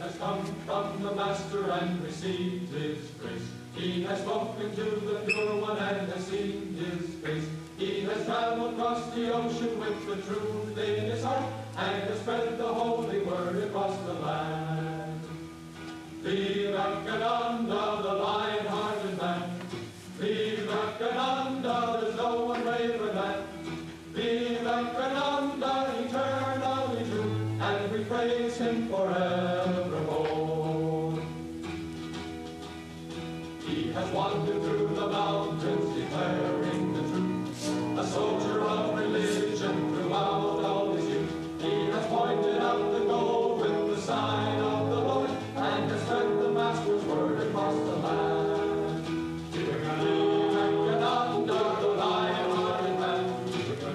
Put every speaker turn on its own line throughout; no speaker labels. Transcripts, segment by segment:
has come from the Master and received his grace. He has spoken to the pure one and has seen his face. He has traveled across the ocean with the truth in his heart and has spread the holy word across the land. Vivekananda, the lion-hearted man. Vivekananda, there's no one braver than. Vivekananda, eternally true, and we praise him forevermore. He has wandered through the mountains declaring the truth, a soldier of religion throughout all his youth. He has pointed out the goal with the sign of the Lord and has spread the Master's word across the land. Vivekananda, the lion-hearted man.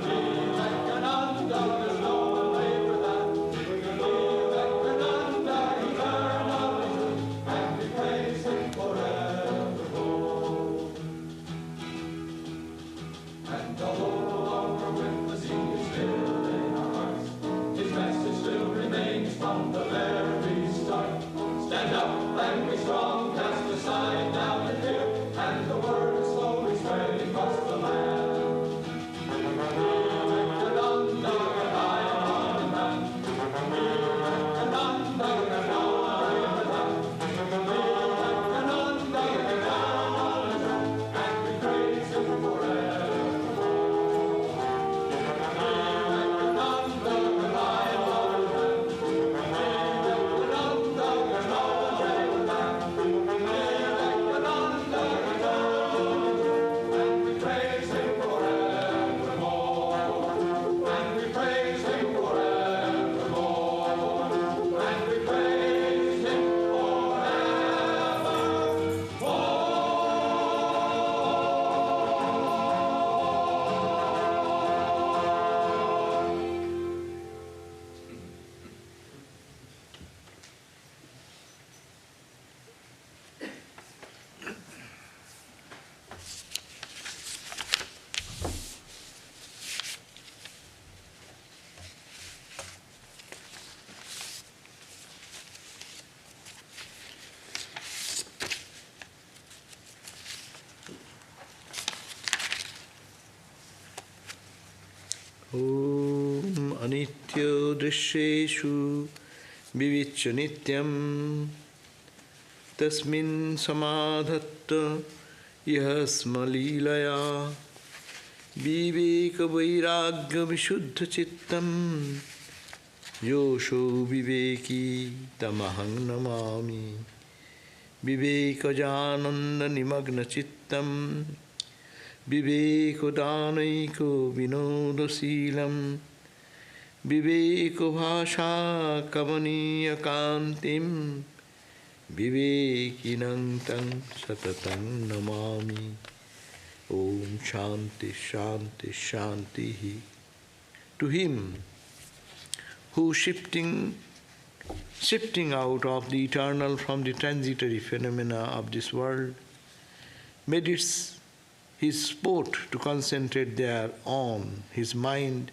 Vivekananda, there's no one braver than. Vivekananda, eternally true, and we praise him forevermore. And although no longer with the sea is still in our hearts, his message still remains from the very start. Stand up and be strong, cast aside doubt and fear, and the word is slowly spreading across the land. Vivekananda, the lion-hearted man. Vivekananda, there's no one braver than. Vivekananda, eternally true, and we praise him forevermore. Vivekananda, the lion-hearted man. Vivekananda, there's no one braver than. Vivekananda, eternally true, and we praise him forevermore. And we praise him forevermore. And we praise him
Om Anitya Drishyeshu Vivicca Nityam Tasmin Samadhatta Yasma Leelaya Viveka Vairagya Vishuddha Chittam Yosho Viveki Tamahang Namami Viveka Jananda Nimagna Chittam Viveko Danaiko Vinoda Silam Viveko Bhasha Kamaniya Kantim Vivekinantang Satatang Namami. Om Shanti Shanti Shanti. To him who shifting out of the eternal from the transitory phenomena of this world made his sport to concentrate there on his mind,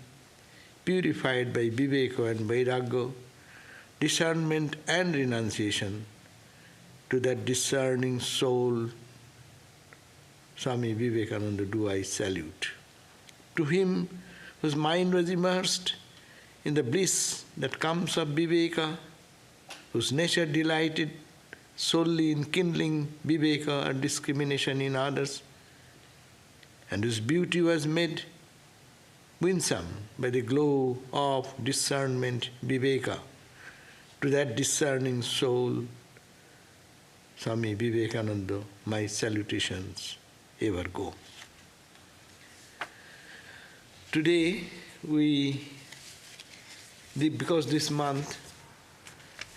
purified by Viveka and Vairagya, discernment and renunciation, to that discerning soul, Swami Vivekananda, do I salute. To him whose mind was immersed in the bliss that comes of Viveka, whose nature delighted solely in kindling Viveka and discrimination in others, and whose beauty was made winsome by the glow of discernment, Viveka, to that discerning soul, Swami Vivekananda, my salutations ever go. Today, because this month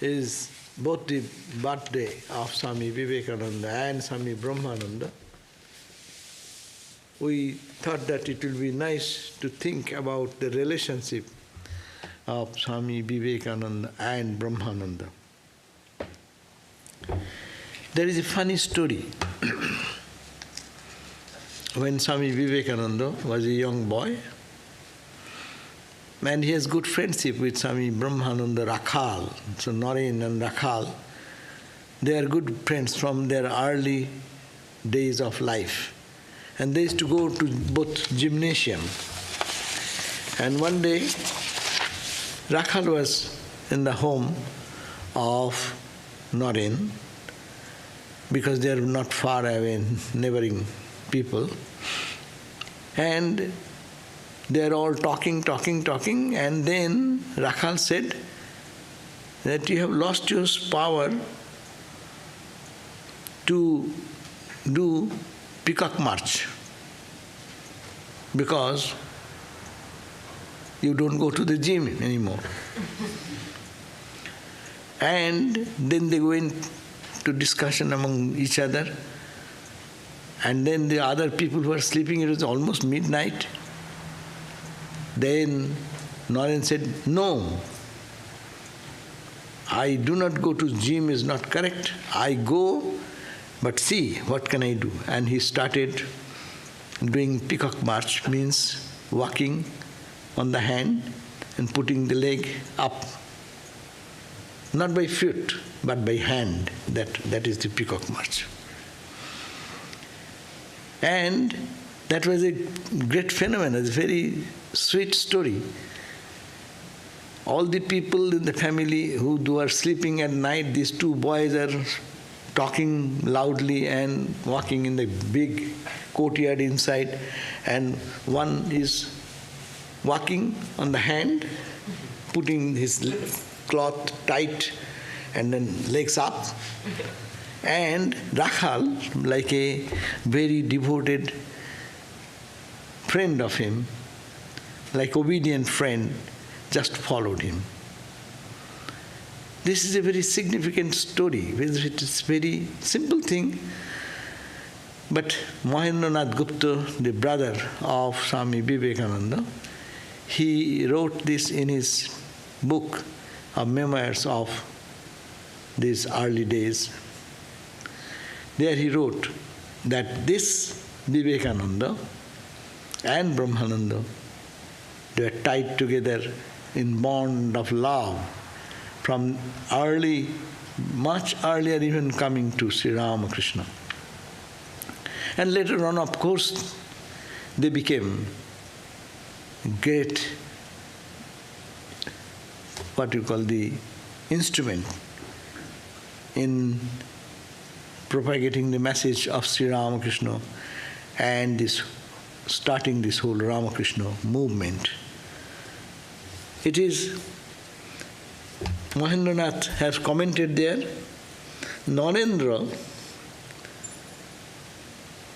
is both the birthday of Swami Vivekananda and Swami Brahmananda, we thought that it will be nice to think about the relationship of Swami Vivekananda and Brahmananda. There is a funny story. When Swami Vivekananda was a young boy, And he has good friendship with Swami Brahmananda Rakhal. So Naren and Rakhal, they are good friends from their early days of life. And they used to go to both gymnasium. And one day, Rakhal was in the home of Naren, because they are not far away, neighboring people. And they are all talking, and then Rakhal said that you have lost your power to do peacock march because you don't go to the gym anymore. And then they go into discussion among each other, and then the other people who are sleeping, it was almost midnight. Then Naren said, no, I do not go to gym is not correct. I go, but see, what can I do? And he started doing peacock march, means walking on the hand and putting the leg up. Not by foot, but by hand. That is the peacock march. And that was a great phenomenon, a very sweet story. All the people in the family who are sleeping at night, these two boys are talking loudly and walking in the big courtyard inside, and one is walking on the hand, putting his cloth tight and then legs up. And Rakhal, like a very devoted friend of him, like obedient friend, just followed him. This is a very significant story. It is a very simple thing, but Mahendranath Gupta, the brother of Swami Vivekananda, he wrote this in his book of memoirs of these early days. There he wrote that this Vivekananda and Brahmananda, they were tied together in bond of love from early, much earlier even coming to Sri Ramakrishna. And later on, of course, they became great, what you call the instrument in propagating the message of Sri Ramakrishna and this starting this whole Ramakrishna movement. It is, Mahendranath has commented there, Narendra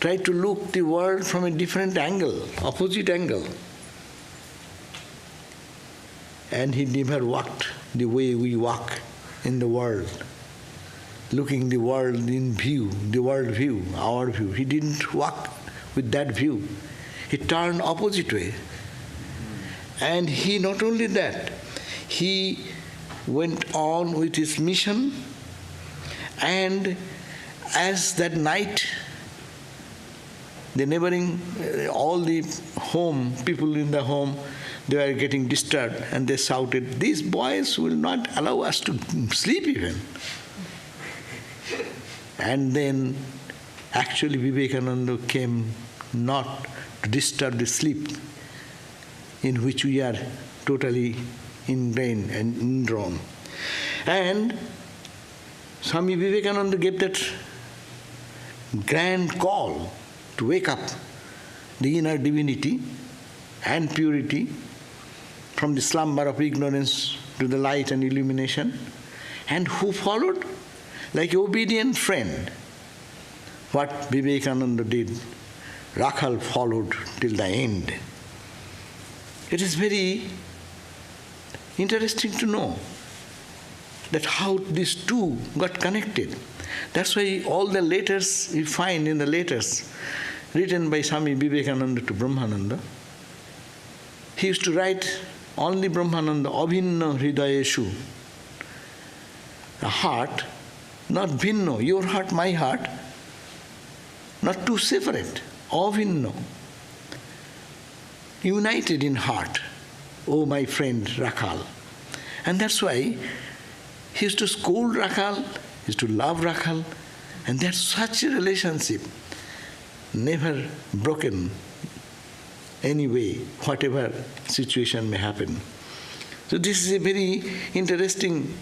tried to look the world from a different angle, opposite angle. And he never walked the way we walk in the world, looking the world in view, the world view, our view. He didn't walk with that view. He turned opposite way. And he, not only that, he went on with his mission, and as that night, the neighboring, all the home, people in the home, they were getting disturbed, and they shouted, "These boys will not allow us to sleep even." And then actually Vivekananda came not to disturb the sleep in which we are totally ingrained and indrawn. And Swami Vivekananda gave that grand call to wake up the inner divinity and purity from the slumber of ignorance to the light and illumination. And who followed? Like an obedient friend. What Vivekananda did, Rakhal followed till the end. It is very interesting to know that how these two got connected. That's why all the letters you find in the letters written by Swami Vivekananda to Brahmananda, he used to write only Brahmananda, Abhinna Hridayeshu. The heart, not bhinno, your heart, my heart, not two separate, abhinno, united in heart. oh my friend Rakhal. And that's why he used to scold Rakhal, he used to love Rakhal, and that's such a relationship, never broken anyway, whatever situation may happen. So this is a very interesting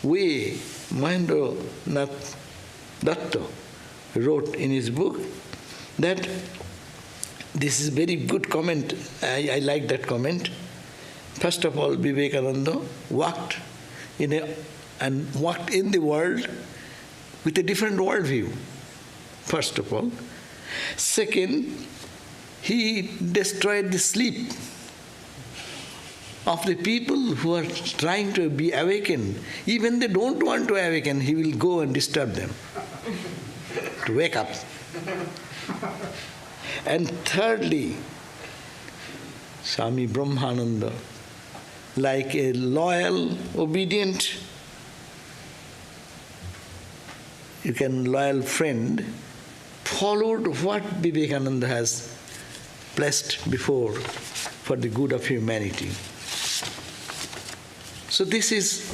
way Mahendranath Datta wrote in his book, that this is very good comment. I like that comment. First of all, Vivekananda walked in the world with a different worldview, first of all. Second, he destroyed the sleep of the people who are trying to be awakened. Even they don't want to awaken, he will go and disturb them to wake up. And thirdly, Swami Brahmananda, like a loyal, obedient, loyal friend, followed what Vivekananda has placed before for the good of humanity. So this is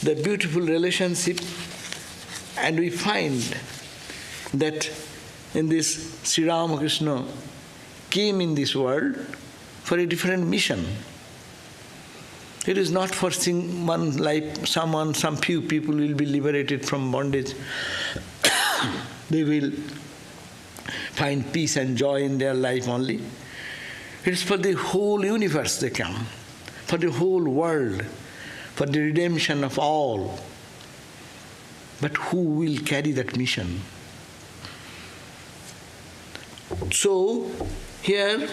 the beautiful relationship, and we find that in this Sri Ramakrishna came in this world for a different mission. It is not for one life, some few people will be liberated from bondage. They will find peace and joy in their life only. It is for the whole universe they come, for the whole world, for the redemption of all. But who will carry that mission? So, here,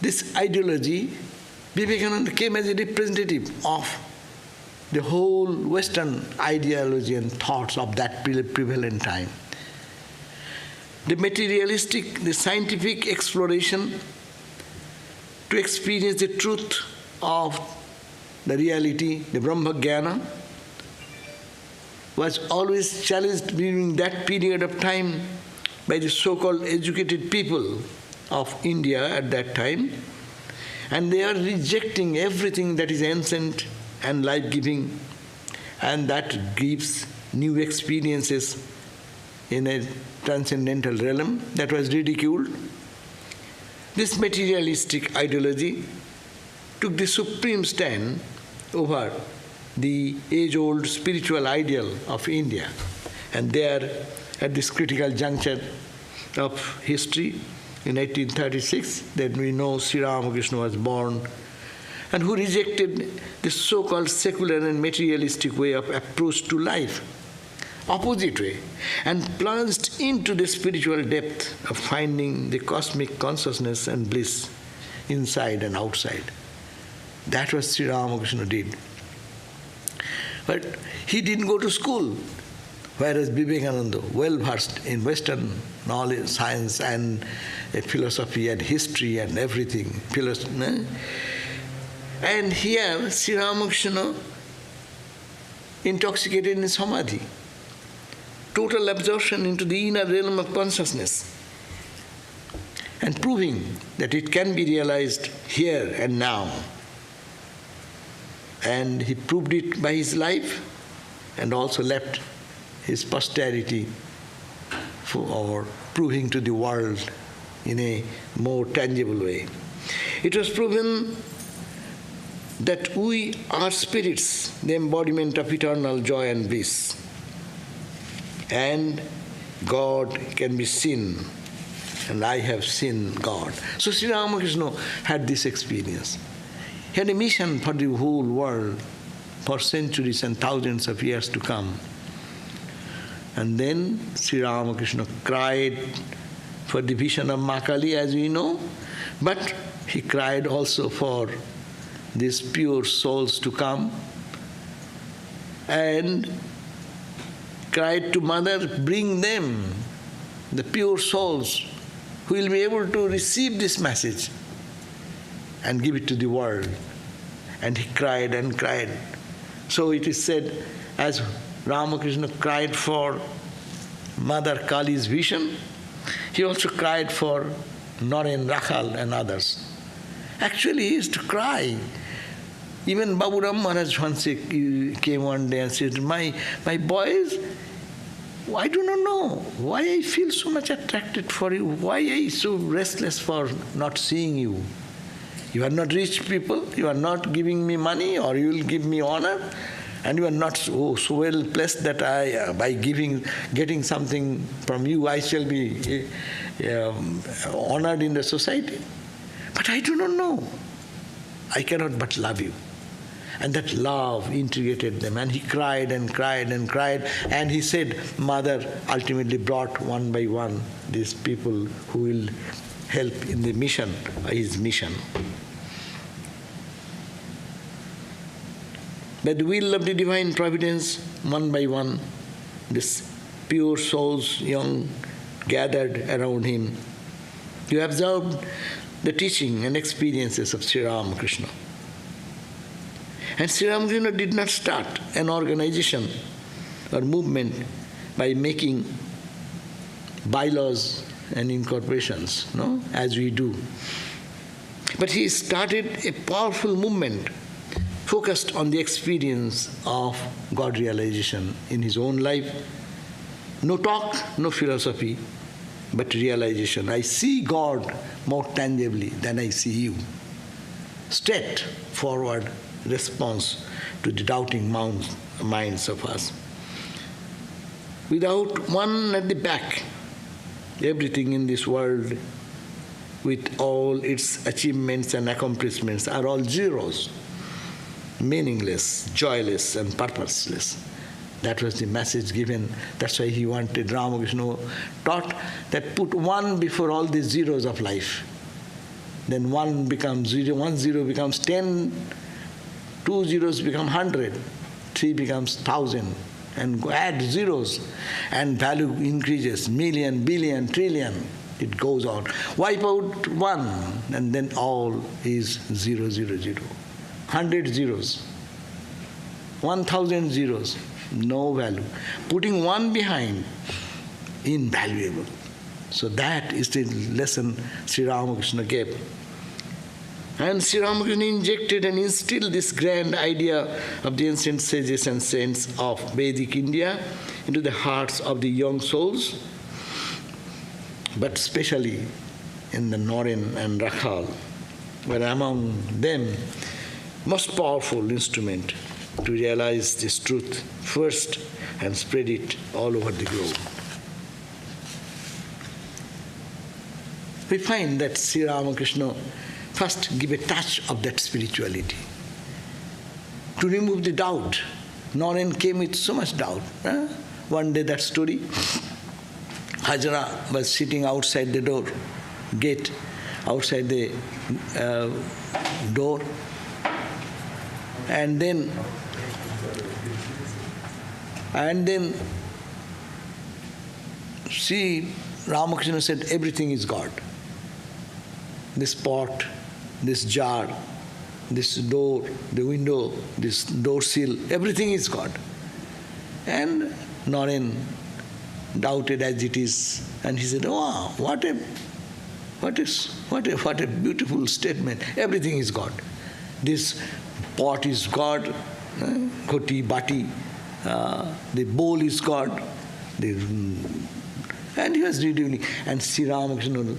this ideology, Vivekananda came as a representative of the whole Western ideology and thoughts of that prevalent time. The materialistic, the scientific exploration to experience the truth of the reality, the Brahma Jnana, was always challenged during that period of time by the so-called educated people of India at that time, and they are rejecting everything that is ancient and life-giving, and that gives new experiences in a transcendental realm that was ridiculed. This materialistic ideology took the supreme stand over the age-old spiritual ideal of India. And there, at this critical juncture of history, in 1836, then we know Sri Ramakrishna was born, and who rejected the so-called secular and materialistic way of approach to life, opposite way, and plunged into the spiritual depth of finding the cosmic consciousness and bliss inside and outside. That was Sri Ramakrishna did. But he didn't go to school, whereas Vivekananda, well versed in Western knowledge, science and philosophy and history and everything, and here Sri Ramakrishna intoxicated in samadhi, total absorption into the inner realm of consciousness, and proving that it can be realized here and now. And he proved it by his life, and also left his posterity for proving to the world in a more tangible way. It was proven that we are spirits, the embodiment of eternal joy and bliss, and God can be seen, and I have seen God. So Sri Ramakrishna had this experience. He had a mission for the whole world for centuries and thousands of years to come. And then Sri Ramakrishna cried for the vision of Makali, as we know, but he cried also for these pure souls to come, and cried to Mother, bring them, the pure souls, who will be able to receive this message and give it to the world. And he cried and cried. So it is said, as Ramakrishna cried for Mother Kali's vision, he also cried for Naren, Rakhal and others. Actually, he used to cry. Even Babu Ram Maharaj once came one day and said, my boys, I do not know why I feel so much attracted for you, why I am so restless for not seeing you. You are not rich people, you are not giving me money, or you will give me honor, and you are not so well blessed that by getting something from you, I shall be honored in the society. But I do not know. I cannot but love you. And that love integrated them. And he cried and cried and cried. And he said, Mother ultimately brought one by one these people who will help in the mission, his mission. By the will of the divine providence, one by one, these pure souls, young, gathered around him. You observed the teaching and experiences of Sri Ramakrishna. And Sri Ramakrishna did not start an organization or movement by making bylaws and incorporations, no, as we do. But he started a powerful movement focused on the experience of God realization in his own life. No talk, no philosophy, but realization. I see God more tangibly than I see you. Straightforward response to the doubting minds of us. Without one at the back, everything in this world, with all its achievements and accomplishments, are all zeros, meaningless, joyless, and purposeless. That was the message given. That's why he wanted, Ramakrishna taught that put one before all the zeros of life. Then one becomes zero, 1 0 becomes 10, 2 zeros become 100, 3 becomes 1,000, and add zeros, and value increases, million, billion, trillion, it goes on. Wipe out one, and then all is 0, 0, 0. 100 zeros, 1,000 zeros, no value. Putting one behind, invaluable. So that is the lesson Sri Ramakrishna gave. And Sri Ramakrishna injected and instilled this grand idea of the ancient sages and saints of Vedic India into the hearts of the young souls, but especially in the Naren and Rakhal, were among them most powerful instrument to realize this truth first and spread it all over the globe. We find that Sri Ramakrishna first give a touch of that spirituality. To remove the doubt. Naren came with so much doubt. One day that story, Hajra was sitting outside the door, gate, outside the door, and then see, Ramakrishna said, everything is God. This pot, this jar, this door, the window, this door sill, everything is God. And Naren doubted as it is, and he said, wow, what a beautiful statement. Everything is God. This pot is God, khoti, bati, the bowl is God, and he was reading. And Sri Ramakrishna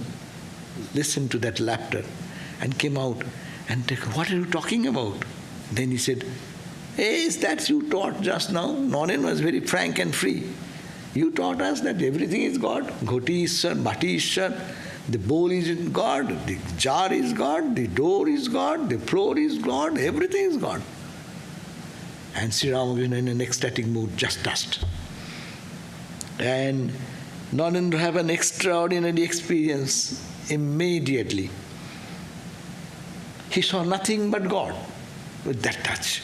listened to that laughter and came out and said, what are you talking about? Then he said, hey, is that you taught just now? Naren was very frank and free. You taught us that everything is God. Ghoti is Ishwar, bhati is Ishwar, the bowl is God, the jar is God, the door is God, the floor is God, everything is God. And Sri Ramakrishna in an ecstatic mood just touched. And Naren have an extraordinary experience immediately. He saw nothing but God with that touch.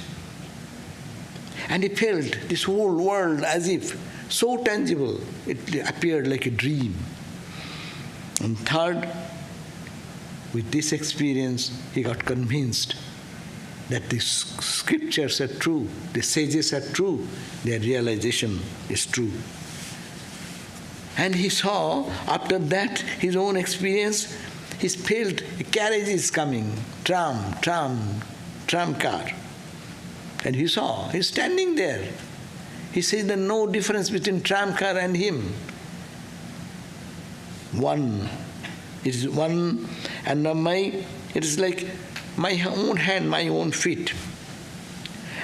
And he felt this whole world as if so tangible, it appeared like a dream. And third, with this experience, he got convinced that the scriptures are true, the sages are true, their realization is true. And he saw, after that, his own experience, he felt a carriage is coming, tram car. And he saw, he's standing there. He says there's no difference between tram car and him. One. It is one, and it is like my own hand, my own feet.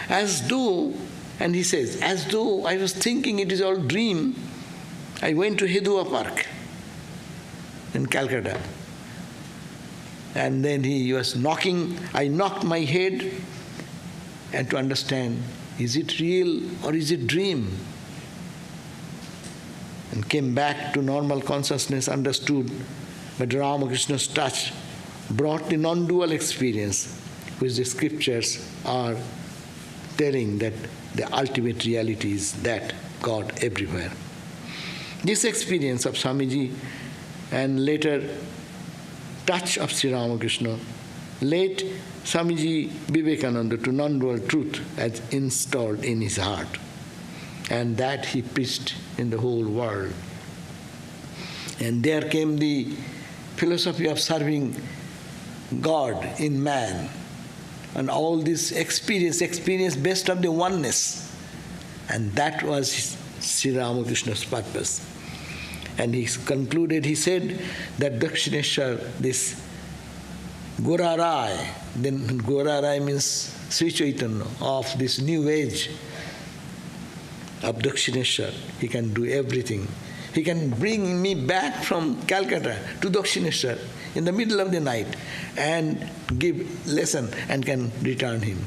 As though, and he says, as though I was thinking it is all dream, I went to Hedua Park in Calcutta. And then he was knocking, I knocked my head, and to understand, is it real or is it dream? And came back to normal consciousness, understood. But Ramakrishna's touch brought the non-dual experience, which the scriptures are telling that the ultimate reality is that God everywhere. This experience of Swamiji and later touch of Sri Ramakrishna led Swamiji Vivekananda to non-dual truth as installed in his heart. And that he preached in the whole world. And there came the philosophy of serving God in man. And all this experience based on the oneness. And that was Sri Ramakrishna's purpose. And he concluded, he said that Dakshineshwar, this Gorarai, then Gorarai means Sri Chaitanya of this new age of Dakshineshwar. He can do everything. He can bring me back from Calcutta to Dakshineshwar in the middle of the night and give lesson and can return him.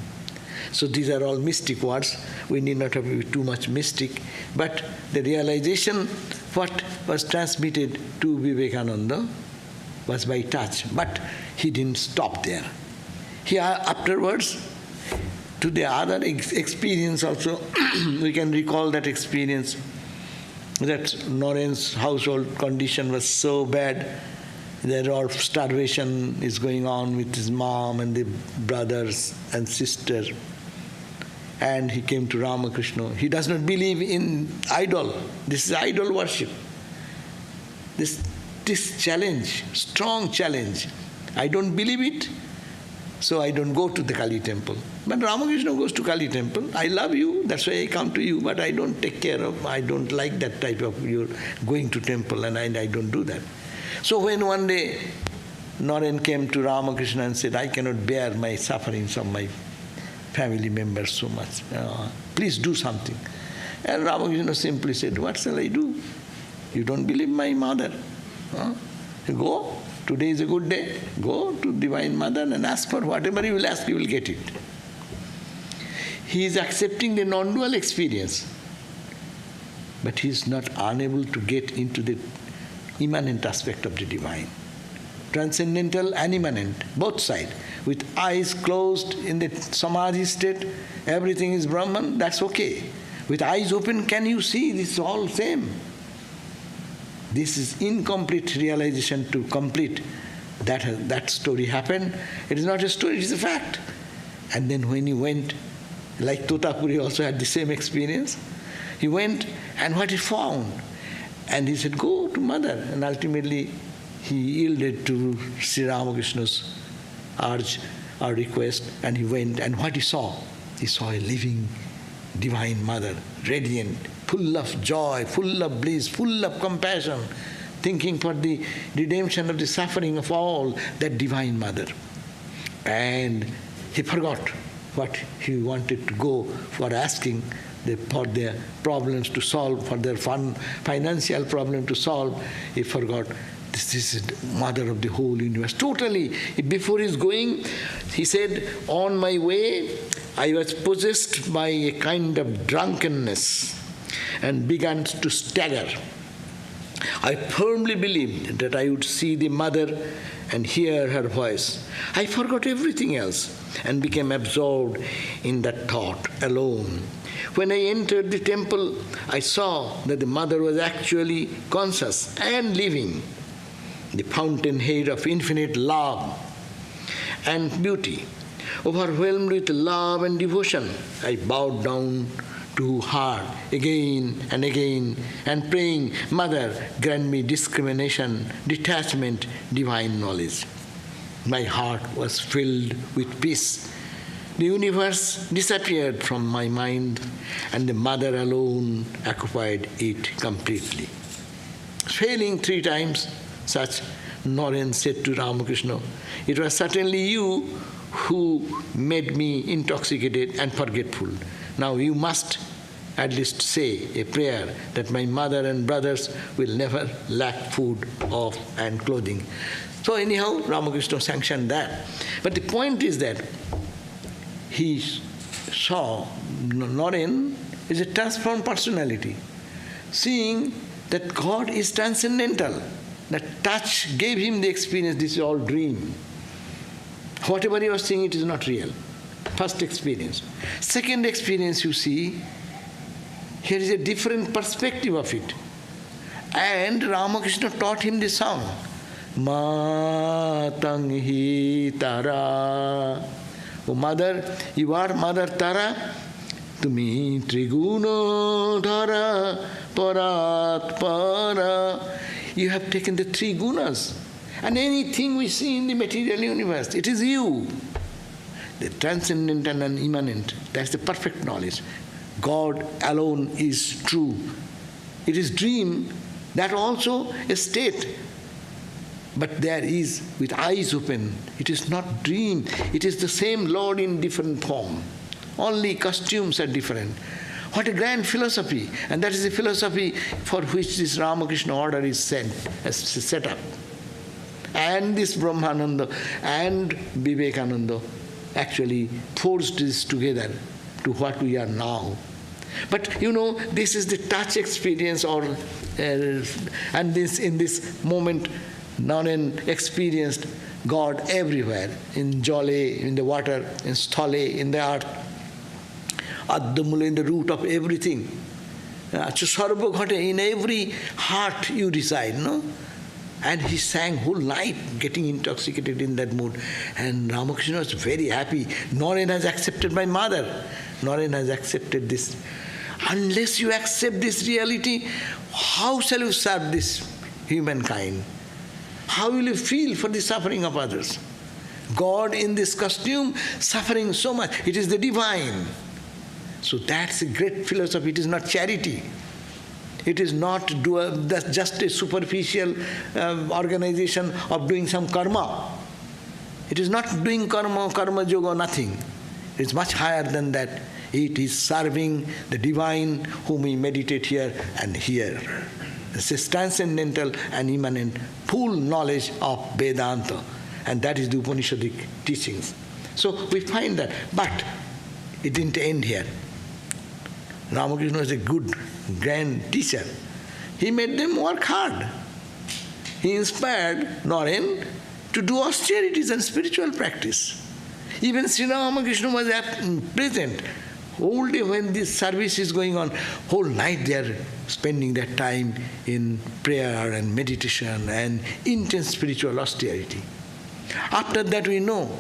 So these are all mystic words. We need not have to be too much mystic. But the realization, what was transmitted to Vivekananda was by touch. But he didn't stop there. He afterwards, to the other experience also, we can recall that experience, that Noren's household condition was so bad. There all starvation is going on with his mom and the brothers and sisters. And he came to Ramakrishna. He does not believe in idol. This is idol worship. This challenge, strong challenge. I don't believe it, so I don't go to the Kali temple. But Ramakrishna goes to Kali temple. I love you, that's why I come to you, but I don't take care of, I don't like that type of your going to temple, and I don't do that. So when one day Naren came to Ramakrishna and said, I cannot bear my sufferings of my family members so much. Please do something. And Ramakrishna simply said, what shall I do? You don't believe my mother. Go. Today is a good day. Go to Divine Mother and ask for whatever you will ask, you will get it. He is accepting the non-dual experience. But he is not unable to get into the immanent aspect of the divine. Transcendental and immanent, both sides. With eyes closed in the samadhi state, everything is Brahman, that's okay. With eyes open, can you see this is all same? This is incomplete realization to complete. That story happened. It is not a story, it is a fact. And then when he went, like Totapuri also had the same experience, he went and what he found. And he said, go to mother. And ultimately he yielded to Sri Ramakrishna's urge or request, and he went, and what he saw a living divine mother, radiant, full of joy, full of bliss, full of compassion, thinking for the redemption of the suffering of all, that divine mother. And he forgot what he wanted to go for asking for their problems to solve, for their financial problem to solve. He forgot this is the mother of the whole universe. Totally. Before his going, he said, on my way, I was possessed by a kind of drunkenness and began to stagger. I firmly believed that I would see the mother and hear her voice. I forgot everything else and became absorbed in that thought alone. When I entered the temple, I saw that the mother was actually conscious and living, the fountainhead of infinite love and beauty. Overwhelmed with love and devotion, I bowed down to heart again and praying, Mother, grant me discrimination, detachment, divine knowledge. My heart was filled with peace. The universe disappeared from my mind, and the Mother alone occupied it completely. Failing 3 times, such Naren said to Ramakrishna, it was certainly you who made me intoxicated and forgetful. Now you must at least say a prayer that my mother and brothers will never lack food and clothing. So anyhow, Ramakrishna sanctioned that. But the point is that he saw Naren is a transformed personality, seeing that God is transcendental. That touch gave him the experience, this is all dream. Whatever he was seeing, it is not real. First experience. Second experience, you see, here is a different perspective of it. And Ramakrishna taught him the song. Ma tang hi tara. Oh Mother, you are Mother Tara. Tumi triguno dhara parat para. You have taken the 3 gunas. And anything we see in the material universe, it is you. The transcendental and immanent, that's the perfect knowledge. God alone is true. It is dream, that also a state. But there is, with eyes open, it is not dream. It is the same Lord in different form. Only costumes are different. What a grand philosophy. And that is the philosophy for which this Ramakrishna order is set up. And this Brahmananda and Vivekananda actually forged this together to what we are now. But you know, this is the touch experience, and in this moment, Naren experienced God everywhere, in Jale, in the water, in Sthale, in the earth, Addamula, in the root of everything. Sarva Ghate, in every heart you reside, no? And he sang whole night, getting intoxicated in that mood. And Ramakrishna was very happy. Naren has accepted my mother. Naren has accepted this. Unless you accept this reality, how shall you serve this humankind? How will you feel for the suffering of others? God in this costume, suffering so much. It is the divine. So that's a great philosophy. It is not charity. It is not just a superficial organization of doing some karma. It is not doing karma yoga, nothing. It is much higher than that. It is serving the divine whom we meditate here and here. This is transcendental and immanent, full knowledge of Vedanta. And that is the Upanishadic teachings. So we find that. But it didn't end here. Ramakrishna was a good, grand teacher. He made them work hard. He inspired Naren to do austerities and spiritual practice. Even Sri Ramakrishna was present. Whole day when this service is going on, whole night they are spending their time in prayer and meditation and intense spiritual austerity. After that we know,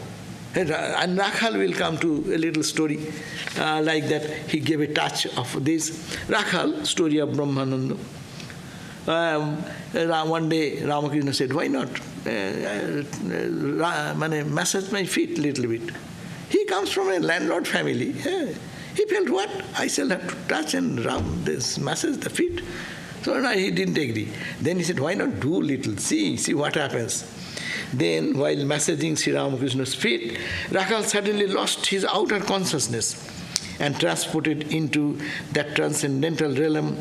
and Rakhal will come to a little story like that. He gave a touch of this. Rakhal, story of Brahmananda. One day Ramakrishna said, why not massage my feet a little bit? He comes from a landlord family. He felt, what? I shall have to touch and rub this, massage the feet. So no, he didn't agree. Then he said, why not do a little, see what happens. Then, while massaging Sri Ramakrishna's feet, Rakhal suddenly lost his outer consciousness and transported into that transcendental realm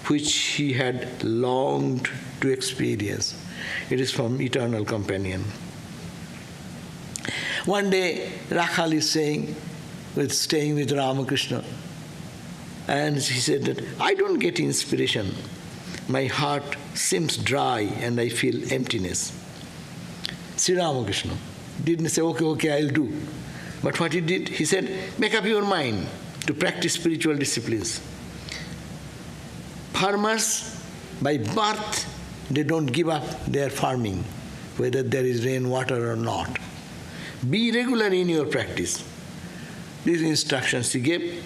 which he had longed to experience. It is from Eternal Companion. One day, Rakhal is staying with Ramakrishna, and he said that, I don't get inspiration. My heart seems dry and I feel emptiness. Sri Ramakrishna didn't say, okay, I'll do. But what he did, he said, make up your mind to practice spiritual disciplines. Farmers, by birth, they don't give up their farming, whether there is rain, water or not. Be regular in your practice. These instructions he gave.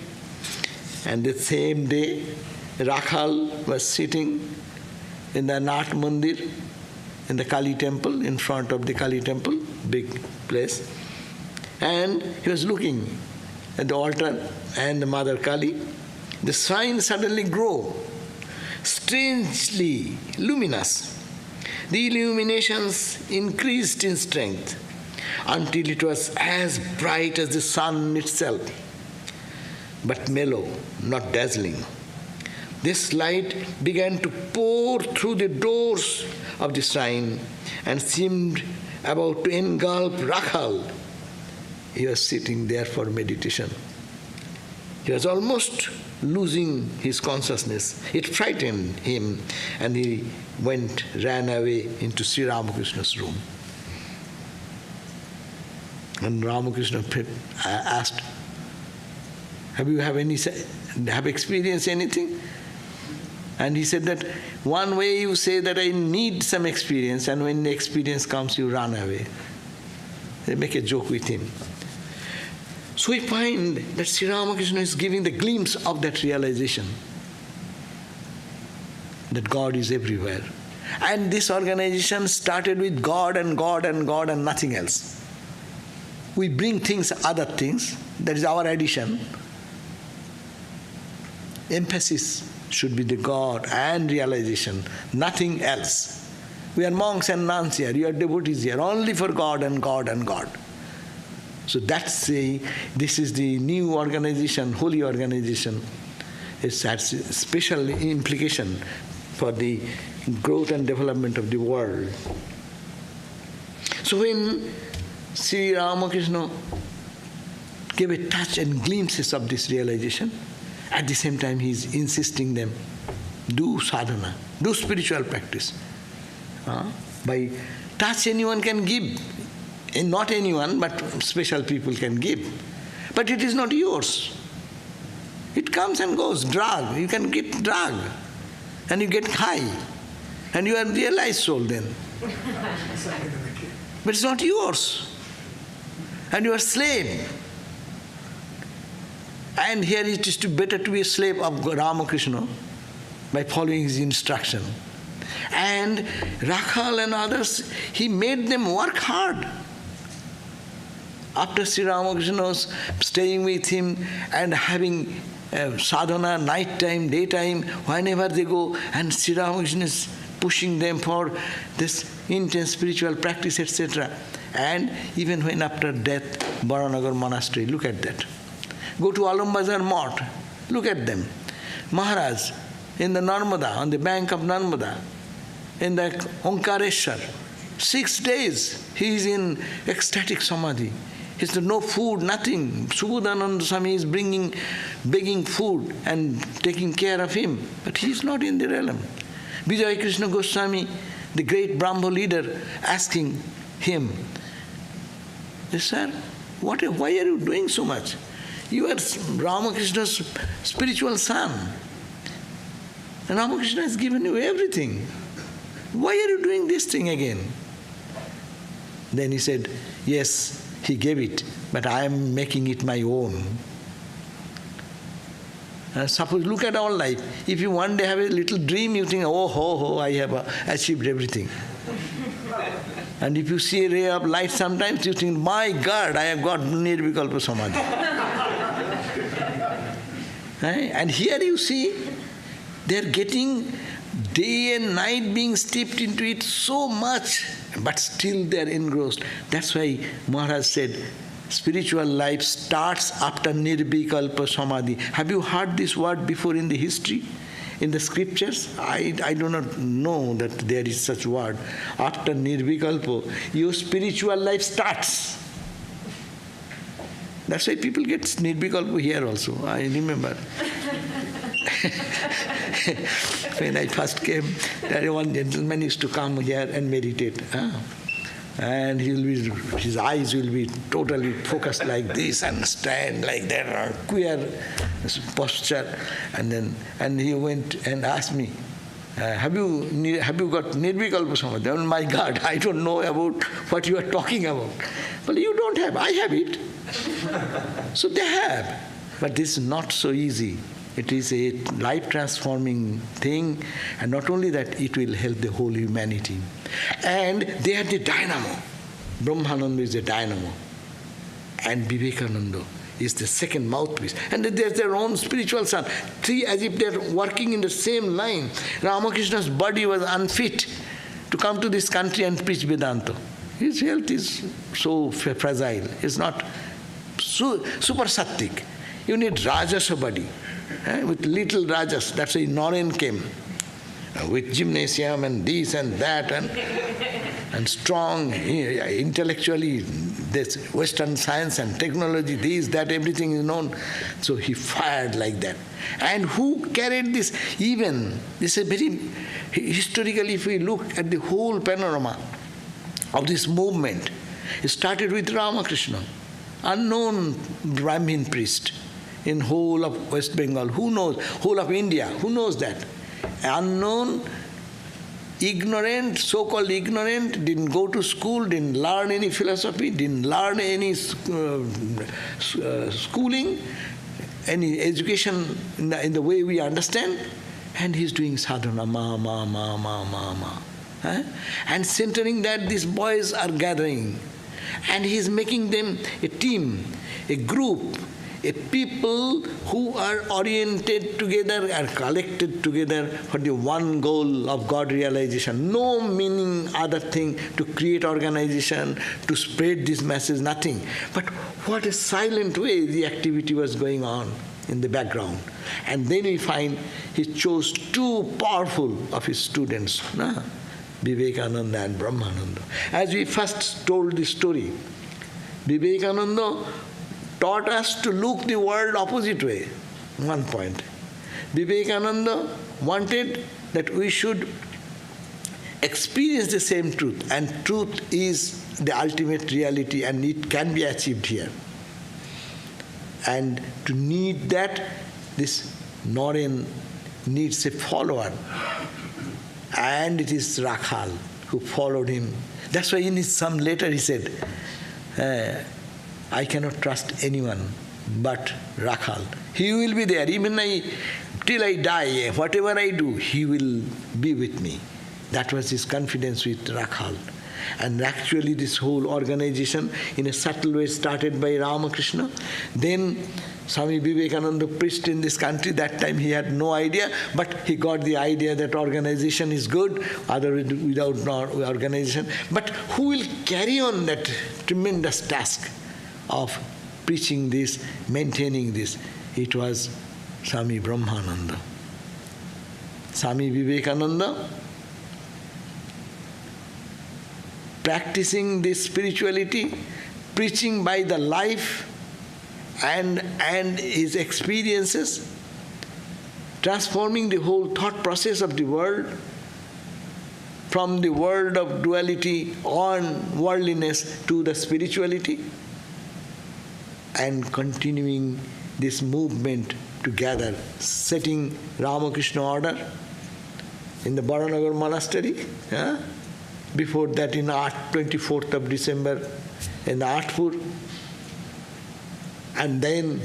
And the same day, Rakhal was sitting in the Nath Mandir, in the Kali temple, in front of the Kali temple, big place. And he was looking at the altar and the Mother Kali. The shrine suddenly grew, strangely luminous. The illuminations increased in strength until it was as bright as the sun itself, but mellow, not dazzling. This light began to pour through the doors of the shrine and seemed about to engulf Rakhal. He was sitting there for meditation. He was almost losing his consciousness. It frightened him, and he ran away into Sri Ramakrishna's room. And Ramakrishna asked, have you experienced anything? And he said that one way you say that I need some experience, and when the experience comes, you run away. They make a joke with him. So we find that Sri Ramakrishna is giving the glimpse of that realization that God is everywhere. And this organization started with God and God and God and nothing else. We bring things, other things, that is our addition. Emphasis should be the God and realization, nothing else. We are monks and nuns here, you are devotees here, only for God and God and God. So this is the new organization, holy organization. It has a special implication for the growth and development of the world. So when Sri Ramakrishna gave a touch and glimpses of this realization, at the same time he is insisting them, do sadhana, do spiritual practice. By touch anyone can give. And not anyone, but special people can give. But it is not yours. It comes and goes, drug. You can get drug. And you get high. And you are realized soul then. But it's not yours. And you are slave. And here it is better to be a slave of Ramakrishna by following his instruction. And Rakhal and others, he made them work hard. After Sri Ramakrishna was staying with him and having sadhana, night time, daytime, whenever they go, and Sri Ramakrishna is pushing them for this intense spiritual practice, etc. And even when after death, Baranagar monastery, look at that. Go to Alambazar Mott, look at them. Maharaj, in the Narmada, on the bank of Narmada, in the Omkareshwar, 6 days, he is in ecstatic samadhi. He said, no food, nothing. Subodhananda Swami is begging food and taking care of him. But he is not in the realm. Vijaya Krishna Goswami, the great Brahmo leader, asking him, sir, why are you doing so much? You are Ramakrishna's spiritual son. And Ramakrishna has given you everything. Why are you doing this thing again? Then he said, yes, he gave it, but I am making it my own. Suppose, look at our life. If you one day have a little dream, you think, I have achieved everything. And if you see a ray of light sometimes, you think, my God, I have got Nirvikalpa Samadhi. And here you see, they are getting day and night being steeped into it so much, but still they are engrossed. That's why Maharaj said, spiritual life starts after Nirvikalpa Samadhi. Have you heard this word before in the history, in the scriptures? I do not know that there is such word. After Nirvikalpa, your spiritual life starts. That's why people get Nirvikalpa here also, I remember. When I first came, there one gentleman used to come here and meditate. And his eyes will be totally focused like this and stand like that, queer posture. And he went and asked me, have you got Nirvikalpa Samadhi? Oh my God, I don't know about what you are talking about. Well, you don't have, I have it. So they have. But this is not so easy. It is a life-transforming thing, and not only that, it will help the whole humanity. And they are the dynamo. Brahmananda is the dynamo, and Vivekananda is the second mouthpiece. And there's their own spiritual son. Three, as if they're working in the same line. Ramakrishna's body was unfit to come to this country and preach Vedanta. His health is so fragile. It's not super sattic. You need Rajasa body. With little Rajas. That's why Naren came. With gymnasium and this and that and strong, intellectually, this Western science and technology, this, that, everything is known. So he fired like that. And who carried this? Even, this is very, historically, if we look at the whole panorama of this movement, it started with Ramakrishna, unknown Brahmin priest in whole of West Bengal. Who knows? Whole of India. Who knows that? Unknown, ignorant, so-called ignorant, didn't go to school, didn't learn any philosophy, didn't learn any schooling, any education in the way we understand, and he's doing sadhana, ma. And centering that, these boys are gathering, and he's making them a team, a group, a people who are oriented together, are collected together for the one goal of God realization. No meaning other thing to create organization, to spread this message, nothing. But what a silent way the activity was going on in the background. And then we find he chose two powerful of his students, Vivekananda and Brahmananda. As we first told the story, Vivekananda taught us to look the world opposite way, one point. Vivekananda wanted that we should experience the same truth, and truth is the ultimate reality, and it can be achieved here. And to need that, this Naren needs a follower, and it is Rakhal who followed him. That's why in some letter he said, I cannot trust anyone but Rakhal. He will be there, even till I die, whatever I do, he will be with me. That was his confidence with Rakhal. And actually this whole organization, in a subtle way, started by Ramakrishna. Then Swami Vivekananda preached in this country. That time he had no idea, but he got the idea that organization is good, otherwise without organization. But who will carry on that tremendous task of preaching this, maintaining this? It was Swami Brahmananda. Swami Vivekananda, practicing this spirituality, preaching by the life and his experiences, transforming the whole thought process of the world from the world of duality on worldliness to the spirituality, and continuing this movement together, setting Ramakrishna order in the Baranagar monastery. Before that, in 24th of December in the Artpur, and then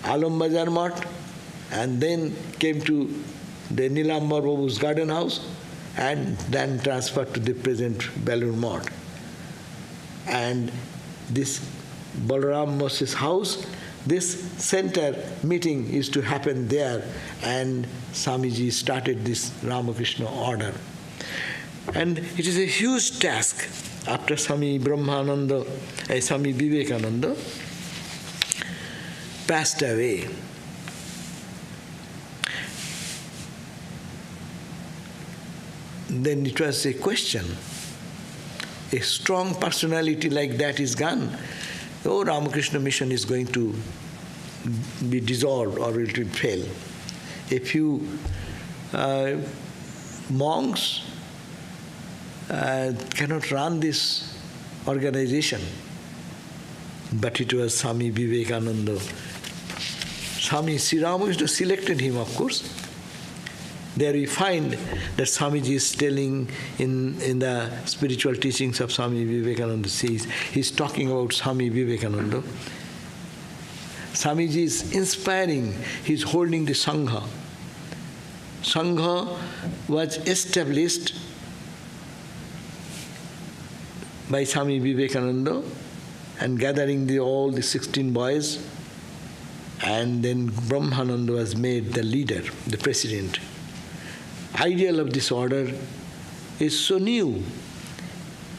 Alam Bazar Math, and then came to the Nilambar Babu's garden house, and then transferred to the present Belur Math. And this Balaram Moses house, this center meeting is to happen there, and Swamiji started this Ramakrishna order. And it is a huge task after Swami Brahmananda, Swami Vivekananda passed away. Then it was a question. A strong personality like that is gone. Oh, Ramakrishna mission is going to be dissolved or it will fail. A few monks cannot run this organization. But it was Swami Vivekananda. Swami Sri Ramakrishna selected him, of course. There we find that Swamiji is telling in the spiritual teachings of Swami Vivekananda, he's talking about Swami Vivekananda. Swamiji is inspiring, he is holding the Sangha. Sangha was established by Swami Vivekananda and gathering all the 16 boys, and then Brahmananda was made the leader, the president. Ideal of this order is so new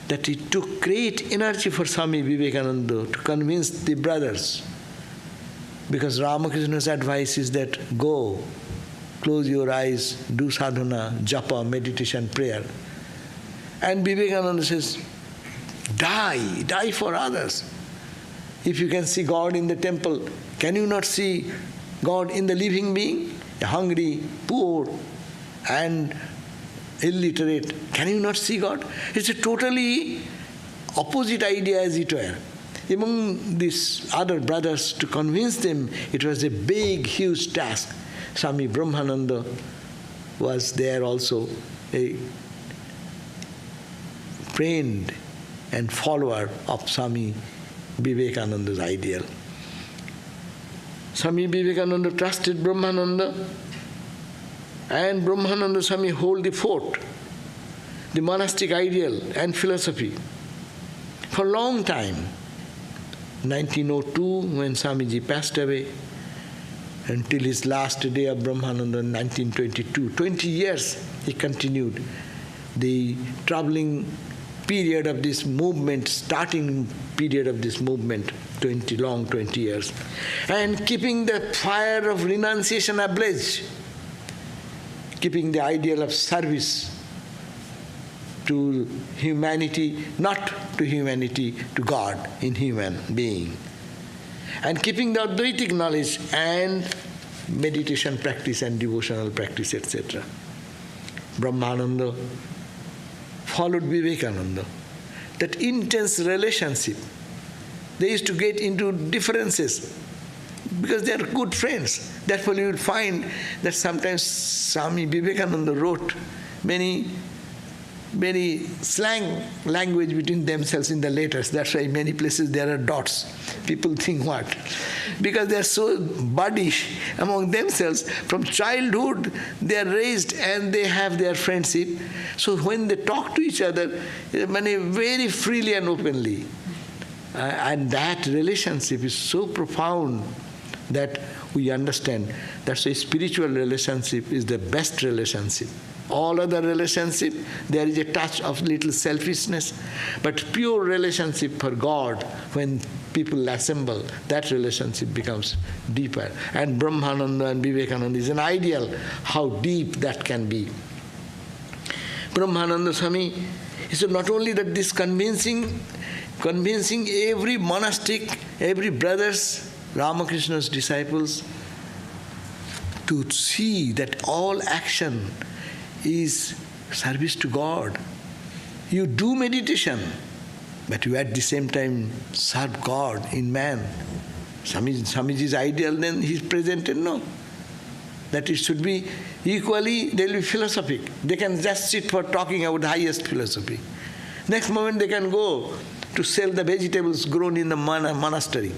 that it took great energy for Swami Vivekananda to convince the brothers, because Ramakrishna's advice is that go, close your eyes, do sadhana, japa, meditation, prayer. And Vivekananda says, die for others. If you can see God in the temple, can you not see God in the living being? Hungry, poor, and illiterate. Can you not see God? It's a totally opposite idea, as it were. Among these other brothers, to convince them, it was a big, huge task. Swami Brahmananda was there also, a friend and follower of Swami Vivekananda's ideal. Swami Vivekananda trusted Brahmananda, and Brahmananda Swami hold the fort, the monastic ideal and philosophy, for a long time. 1902, when Swamiji passed away, until his last day of Brahmananda in 1922, 20 years he continued the troubling period of this movement, starting period of this movement, 20 years, and keeping the fire of renunciation ablaze, keeping the ideal of service to humanity, not to humanity, to God in human being, and keeping the Advaitic knowledge and meditation practice and devotional practice, etc. Brahmananda followed Vivekananda. That intense relationship, they used to get into differences because they are good friends. Therefore you will find that sometimes Swami Vivekananda wrote many slang language between themselves in the letters. That's why in many places there are dots. People think what? Because they are so buddish among themselves. From childhood they are raised and they have their friendship. So when they talk to each other, very freely and openly. And that relationship is so profound that we understand. That's why spiritual relationship is the best relationship. All other relationship, there is a touch of little selfishness, but pure relationship for God, when people assemble, that relationship becomes deeper. And Brahmananda and Vivekananda is an ideal how deep that can be. Brahmananda Swami, he said not only that this convincing every monastic, every brothers, Ramakrishna's disciples, to see that all action is service to God. You do meditation, but you at the same time serve God in man. Swamiji's ideal then he presented, no. That it should be equally, they will be philosophic. They can just sit for talking about the highest philosophy. Next moment they can go to sell the vegetables grown in the monastery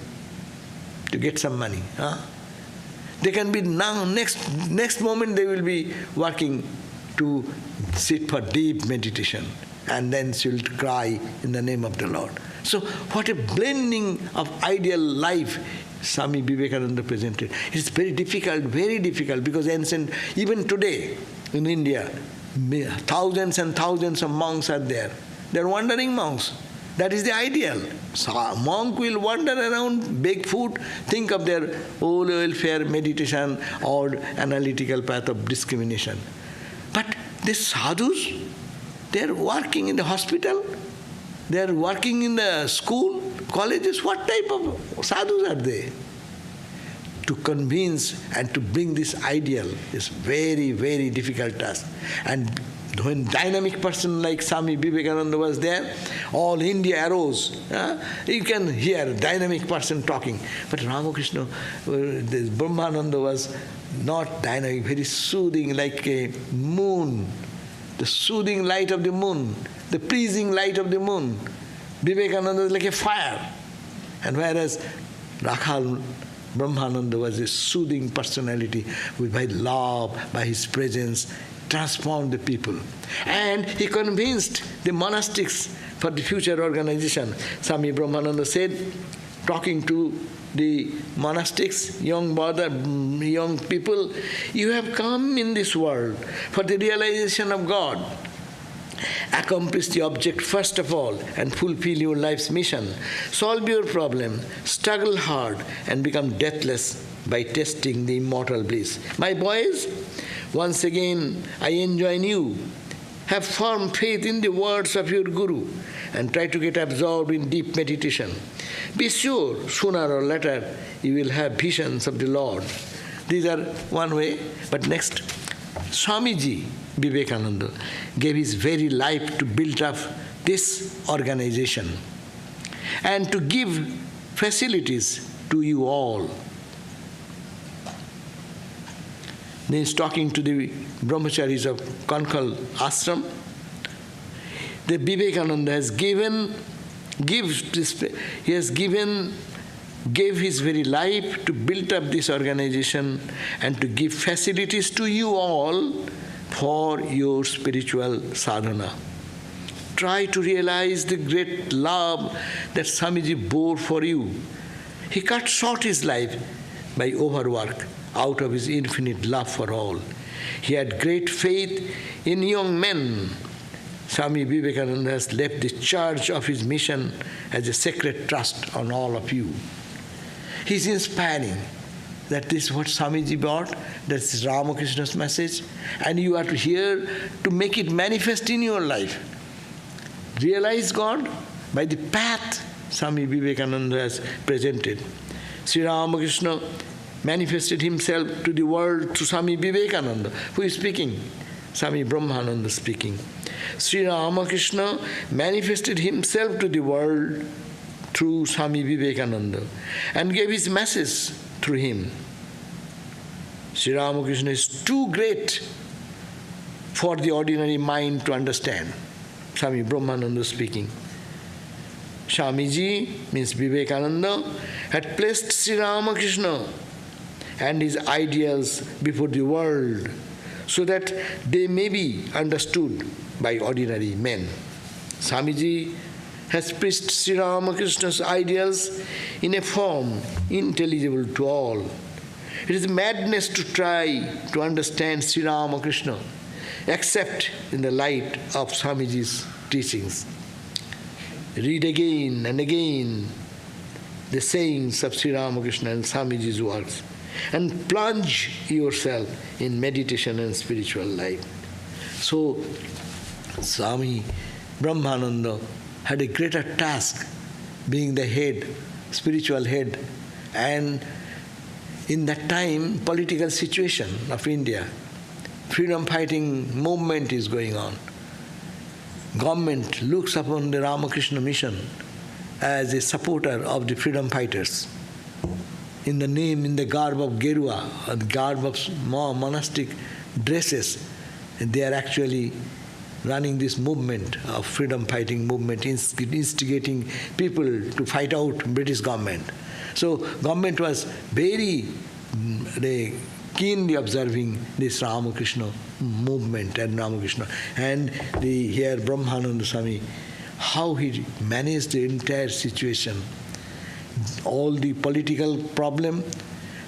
to get some money. They can be now, next moment they will be working to sit for deep meditation, and then she will cry in the name of the Lord. So what a blending of ideal life Swami Vivekananda presented. It's very difficult, because ancient, even today in India, thousands and thousands of monks are there. They are wandering monks. That is the ideal. So a monk will wander around, beg food, think of their own welfare, meditation, or analytical path of discrimination. But these sadhus, they are working in the hospital, they are working in the school, colleges. What type of sadhus are they? To convince and to bring this ideal is very, very difficult task. And when dynamic person like Swami Vivekananda was there, all India arose. You can hear a dynamic person talking. But Ramakrishna, this Brahmananda was not dynamic, very soothing, like a moon. The soothing light of the moon, the pleasing light of the moon. Vivekananda is like a fire. And whereas Rakhal Brahmananda was a soothing personality who, by love, by his presence, transformed the people. And he convinced the monastics for the future organization. Swami Brahmananda said, talking to the monastics, young people, you have come in this world for the realization of God. Accomplish the object first of all and fulfill your life's mission. Solve your problem, struggle hard and become deathless by testing the immortal bliss. My boys, once again I enjoin you. Have firm faith in the words of your Guru and try to get absorbed in deep meditation. Be sure, sooner or later, you will have visions of the Lord. These are one way. But next, Swamiji Vivekananda gave his very life to build up this organization and to give facilities to you all. Then he's talking to the brahmacharis of Kankal ashram. The Vivekananda has gave his very life to build up this organization and to give facilities to you all for your spiritual sadhana. Try to realize the great love that Swamiji bore for you. He cut short his life by overwork out of his infinite love for all. He had great faith in young men. Swami Vivekananda has left the charge of his mission as a sacred trust on all of you. He is inspiring. That is what Swamiji brought. That's Ramakrishna's message. And you are here to make it manifest in your life. Realize God by the path Swami Vivekananda has presented. Sri Ramakrishna manifested himself to the world through Swami Vivekananda. Who is speaking? Swami Brahmananda speaking. Sri Ramakrishna manifested himself to the world through Swami Vivekananda and gave his message through him. Sri Ramakrishna is too great for the ordinary mind to understand. Swami Brahmananda speaking. Swamiji, means Vivekananda, had placed Sri Ramakrishna and his ideals before the world so that they may be understood by ordinary men. Swamiji has preached Sri Ramakrishna's ideals in a form intelligible to all. It is madness to try to understand Sri Ramakrishna except in the light of Swamiji's teachings. Read again and again the sayings of Sri Ramakrishna and Swamiji's works and plunge yourself in meditation and spiritual life. So, Swami Brahmananda had a greater task, being the head, spiritual head, and in that time, political situation of India, freedom fighting movement is going on. Government looks upon the Ramakrishna mission as a supporter of the freedom fighters. In the garb of Gerua, or the garb of monastic dresses, they are actually running this movement of freedom fighting movement, instigating people to fight out British government. So government was very keenly observing this Ramakrishna movement and Ramakrishna. And here Brahmananda Swami, how he managed the entire situation, all the political problem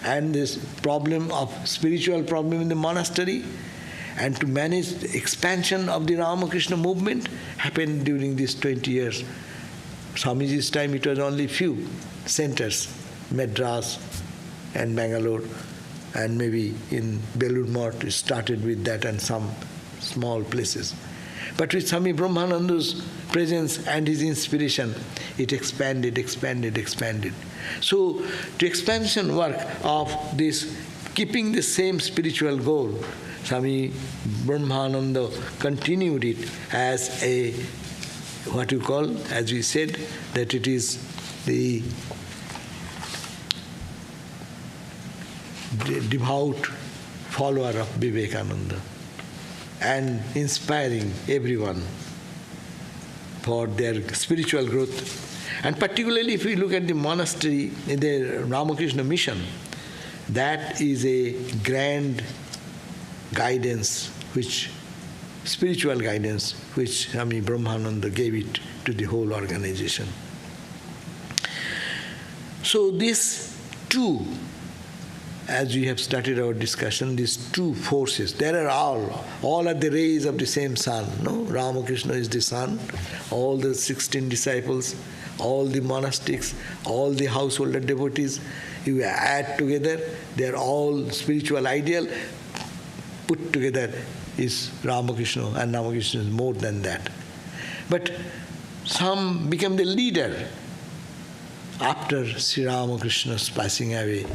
and this problem of spiritual problem in the monastery, and to manage the expansion of the Ramakrishna movement happened during these 20 years. Swamiji's time it was only few centers, Madras and Bangalore, and maybe in Belur Math it started with that and some small places. But with Swami Brahmananda's presence and his inspiration, it expanded. So, the expansion work of this, keeping the same spiritual goal, Swami Brahmananda continued it as a, what you call, as we said, that it is the devout follower of Vivekananda and inspiring everyone for their spiritual growth And particularly if we look at the monastery in the Ramakrishna mission, that is a grand guidance, spiritual guidance, which Swami Brahmananda gave it to the whole organization. So these two, as we have started our discussion, these two forces, there are all are the rays of the same sun. No? Ramakrishna is the sun, all the 16 disciples, all the monastics, all the householder devotees, you add together, they are all spiritual ideal, put together is Ramakrishna, and Ramakrishna is more than that. But some become the leader after Sri Ramakrishna's passing away.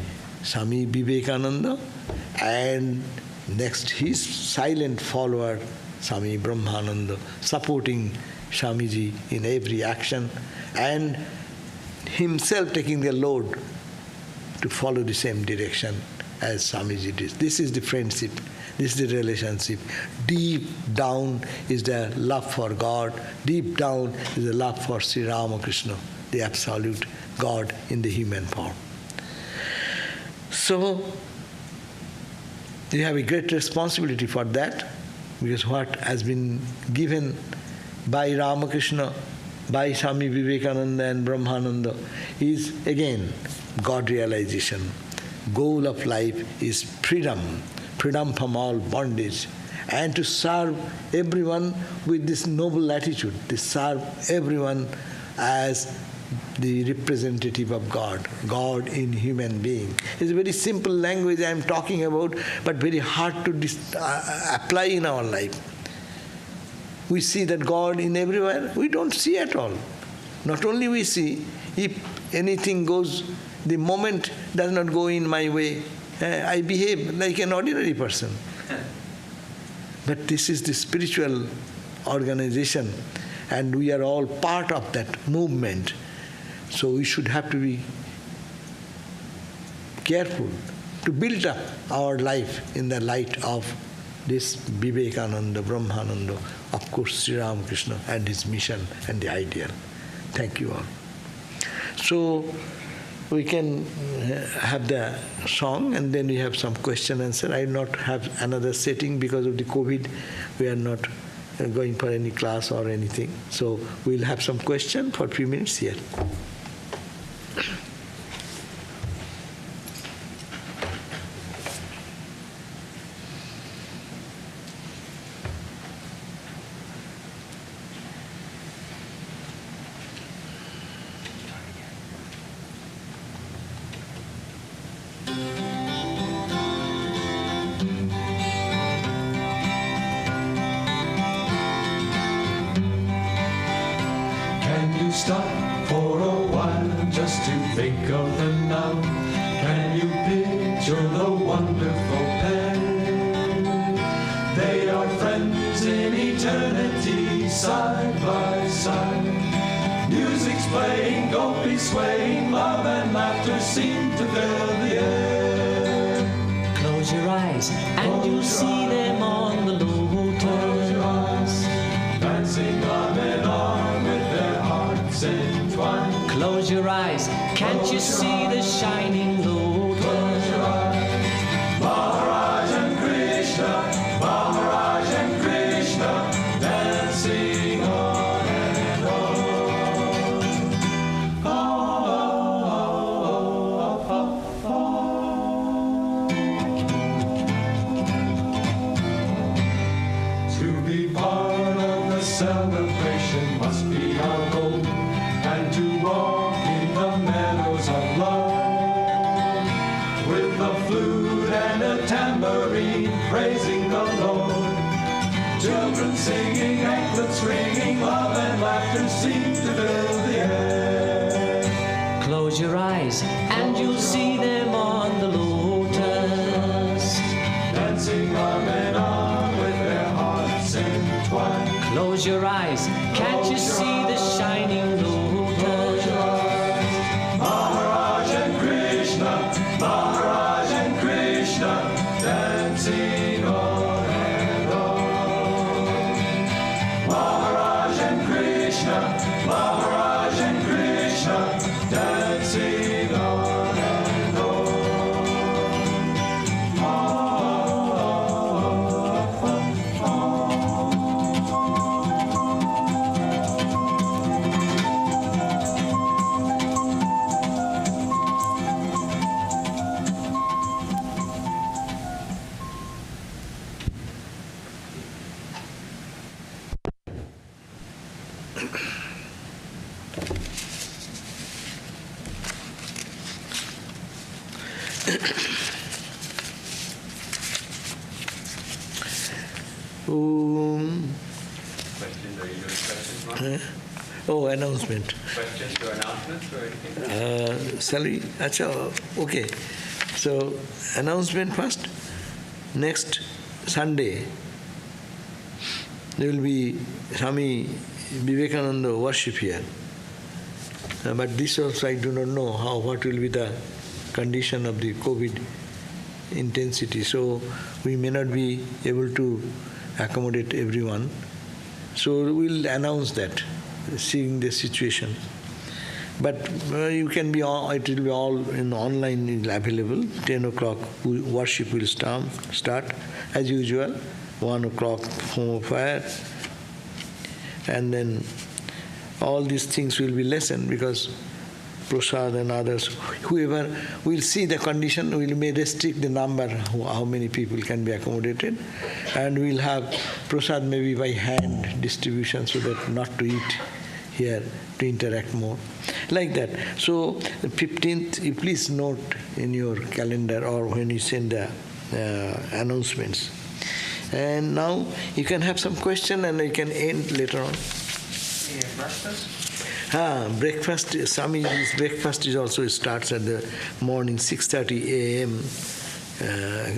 Swami Vivekananda, and next his silent follower, Swami Brahmananda, supporting Swamiji in every action, and himself taking the load to follow the same direction as Swamiji did. This is the friendship, this is the relationship. Deep down is the love for God, deep down is the love for Sri Ramakrishna, the absolute God in the human form. So, you have a great responsibility for that, because what has been given by Ramakrishna, by Swami Vivekananda and Brahmananda is again God realization. Goal of life is freedom, freedom from all bondage, and to serve everyone with this noble attitude, to serve everyone as the representative of God, God in human being. It's a very simple language I am talking about, but very hard to apply in our life. We see that God in everywhere, we don't see at all. Not only we see, if anything goes, the moment does not go in my way, I behave like an ordinary person. But this is the spiritual organization, and we are all part of that movement. So we should have to be careful to build up our life in the light of this Vivekananda, Brahmananda, of course Sri Ramakrishna and his mission and the ideal. Thank you all. So we can have the song and then we have some question answer. I will not have another setting because of the COVID. We are not going for any class or anything. So we'll have some question for a few minutes here.
Stop for a while just to think of them now. Can you picture the wonderful pair? They are friends in eternity, side by side. Music's playing, gopis swaying, love and laughter seem to fill the air.
Close your eyes and you'll see them on the lotus.
Close your eyes, dancing arm in arm with their hearts entwined.
Close your eyes, can't you see the shining lotus?
Close your eyes, Maharaj and Krishna, Maharaj and Krishna, dancing on and on. To be part of the celebration must be our goal, and to walk in the meadows of love, with a flute and a tambourine, praising the Lord. Children singing, anklets ringing, love and laughter seem to fill the air.
Close your eyes and you'll see them on the lotus.
Dancing arm in arm with their hearts entwined.
Close your eyes, can't you see the shining lotus?
Close your eyes, Maharaj and Krishna, Maharaj and Krishna, dancing on and on. Maharaj and Krishna, Maharaj and Krishna, Questions? Are you doing questions, Mark?
Oh, announcement.
Questions or announcements or anything?
Shall we? Acha, okay. So, announcement first. Next Sunday, there will be Swami Vivekananda worship here. But this also I do not know what will be the condition of the COVID intensity. So we may not be able to accommodate everyone. So we'll announce that, seeing the situation. But you can be all, it will be all in online available. 10 o'clock worship will start as usual. 1 o'clock home of fire. And then all these things will be lessened because Prasad and others, whoever will see the condition, we may restrict the number, how many people can be accommodated, and we'll have Prasad maybe by hand distribution so that not to eat here, to interact more. Like that. So the 15th, you please note in your calendar or when you send the announcements. And now you can have some question and you can end later on.
Breakfast?
Breakfast, Swami's breakfast is also starts at the morning 6:30 a.m.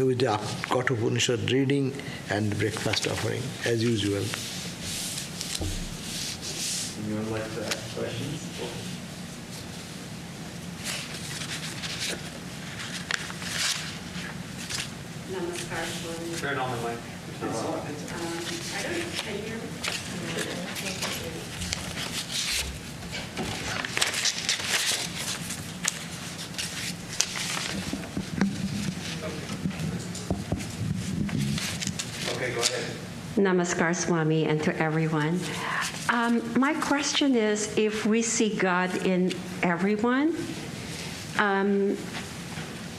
With the Kathopanishad reading and breakfast offering as usual.
Anyone like to ask questions?
Namaskar, Swami.
Turn on the mic.
I don't, can you hear me?
Okay, go ahead.
Namaskar, Swami, and to everyone. My question is, if we see God in everyone,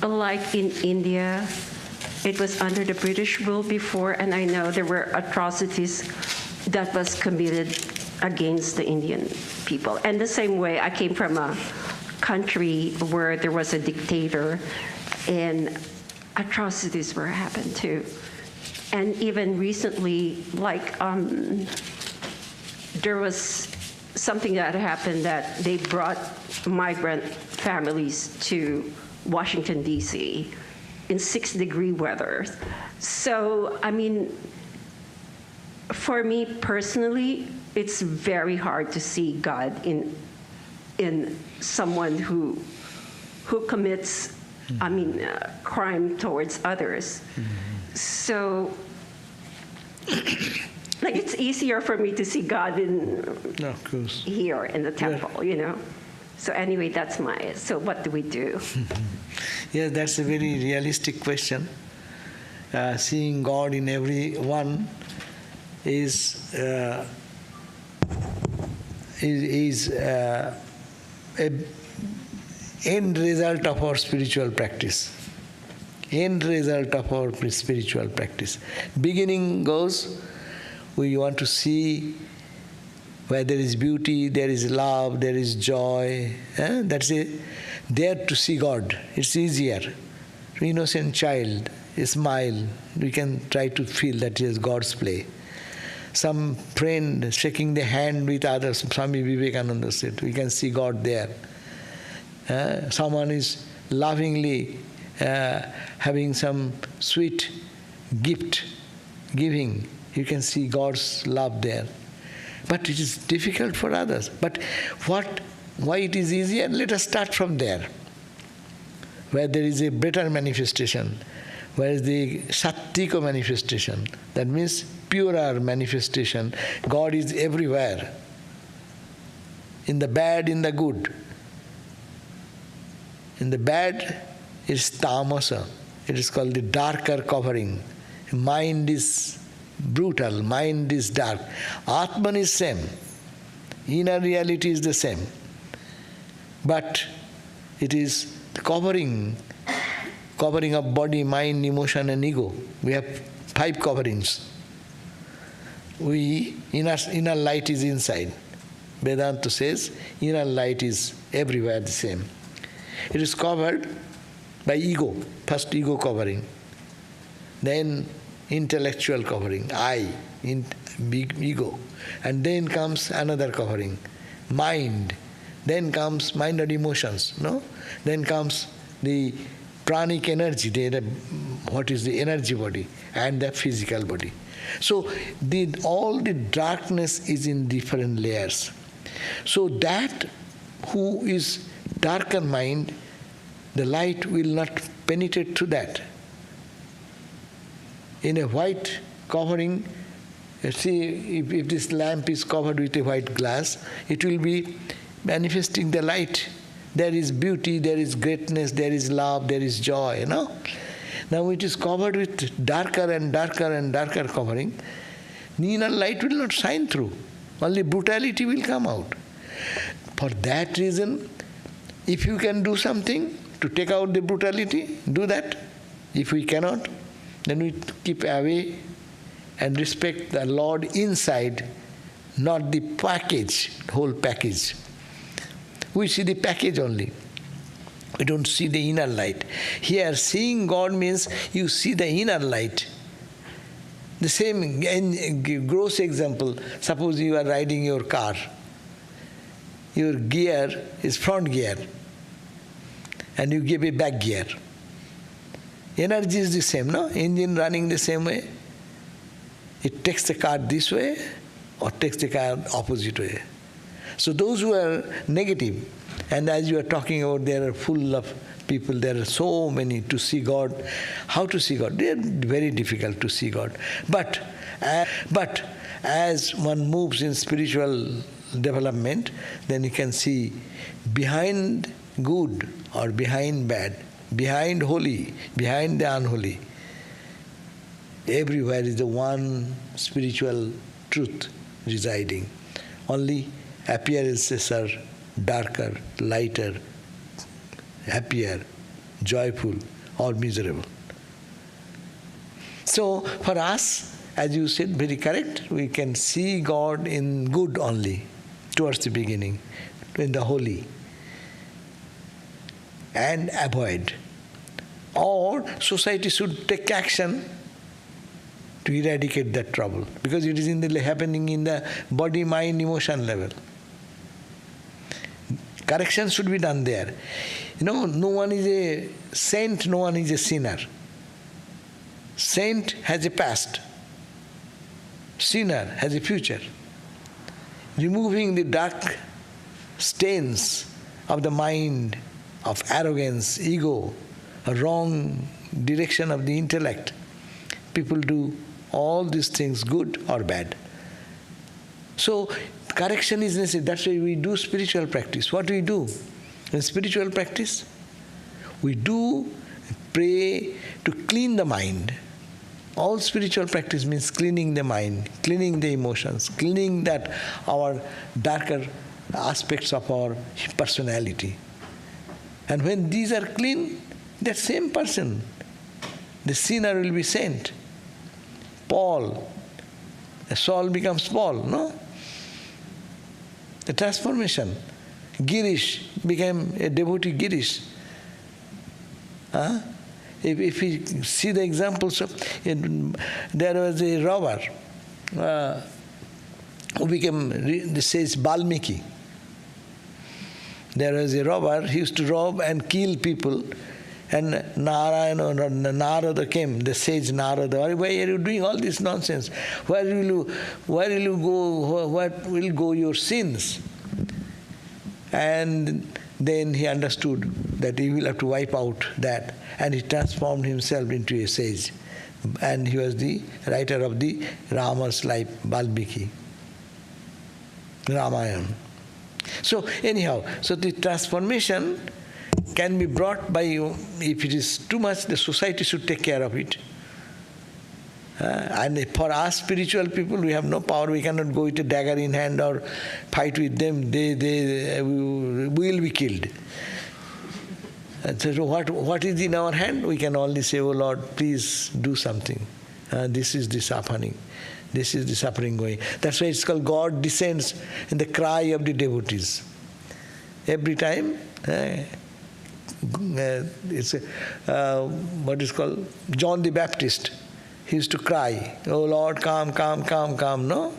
like in India, it was under the British rule before, and I know there were atrocities that was committed against the Indian people. And the same way, I came from a country where there was a dictator, and atrocities were happened too. And even recently, like there was something that happened that they brought migrant families to Washington, D.C. in 6-degree weather. So, I mean, for me personally, it's very hard to see God in someone who commits, crime towards others. So, like, it's easier for me to see God here in the temple, you know. So anyway, so what do we do?
Yeah, that's a very realistic question. Seeing God in everyone is a end result of our spiritual practice. End result of our spiritual practice. Beginning goes, we want to see where there is beauty, there is love, there is joy. That's it. There to see God. It's easier. Innocent child, a smile, we can try to feel that is God's play. Some friend shaking the hand with others, Swami Vivekananda said, we can see God there. Someone is lovingly having some sweet gift giving, you can see God's love there. But it is difficult for others. But why it is easier? Let us start from there, where there is a better manifestation, where is the sattvika manifestation, that means purer manifestation. God is everywhere, in the bad, in the good. In the bad, it's tamasa. It is called the darker covering. Mind is brutal, mind is dark. Atman is same. Inner reality is the same. But it is covering of body, mind, emotion and ego. We have 5 coverings. Inner light is inside. Vedanta says inner light is everywhere the same. It is covered by ego. First ego covering, then intellectual covering, big ego, and then comes another covering, mind, then comes mind and emotions, no? Then comes the pranic energy, what is the energy body, and the physical body. So all the darkness is in different layers. So that who is darker mind, the light will not penetrate through that. In a white covering, see, if this lamp is covered with a white glass, it will be manifesting the light. There is beauty, there is greatness, there is love, there is joy, Now it is covered with darker and darker and darker covering. The inner light will not shine through. Only brutality will come out. For that reason, if you can do something to take out the brutality, do that. If we cannot, then we keep away and respect the Lord inside, not the package, whole package. We see the package only. We don't see the inner light. Here, seeing God means you see the inner light. The same gross example, suppose you are riding your car. Your gear is front gear, and you give a back gear. Energy is the same, no? Engine running the same way. It takes the car this way or takes the car opposite way. So those who are negative, and as you are talking about, there are full of people, there are so many to see God. How to see God? They are very difficult to see God. But as one moves in spiritual development, then you can see behind good or behind bad, behind holy, behind the unholy, everywhere is the one spiritual truth residing. Only appearances are darker, lighter, happier, joyful, or miserable. So for us, as you said, very correct, we can see God in good only, towards the beginning, in the holy, and avoid. Or society should take action to eradicate that trouble, because it is happening in the body, mind, emotion level. Correction should be done there. No one is a saint, no one is a sinner. Saint has a past. Sinner has a future. Removing the dark stains of the mind, of arrogance, ego, a wrong direction of the intellect. People do all these things, good or bad. So correction is necessary. That's why we do spiritual practice. What do we do in spiritual practice? We do pray to clean the mind. All spiritual practice means cleaning the mind, cleaning the emotions, cleaning that our darker aspects of our personality. And when these are clean, that same person, the sinner, will be saint. Paul, Saul becomes Paul, no? The transformation. Girish became a devotee Girish. If we see the examples of, there was a robber who became, this says Valmiki. There was a robber, he used to rob and kill people, and Narada came, the sage Narada. Why are you doing all this nonsense? Where will you go? What will go your sins? And then he understood that he will have to wipe out that, and he transformed himself into a sage. And he was the writer of the Rama's life, Valmiki, Ramayana. So anyhow, so the transformation can be brought by you. If it is too much, the society should take care of it. And for us spiritual people, we have no power. We cannot go with a dagger in hand or fight with them. We will be killed. And so what is in our hand? We can only say, "Oh Lord, please do something. This is the suffering. This is the suffering going." That's why it's called God descends in the cry of the devotees. Every time what is called, John the Baptist. He used to cry, "Oh Lord, come, come, come, come," no?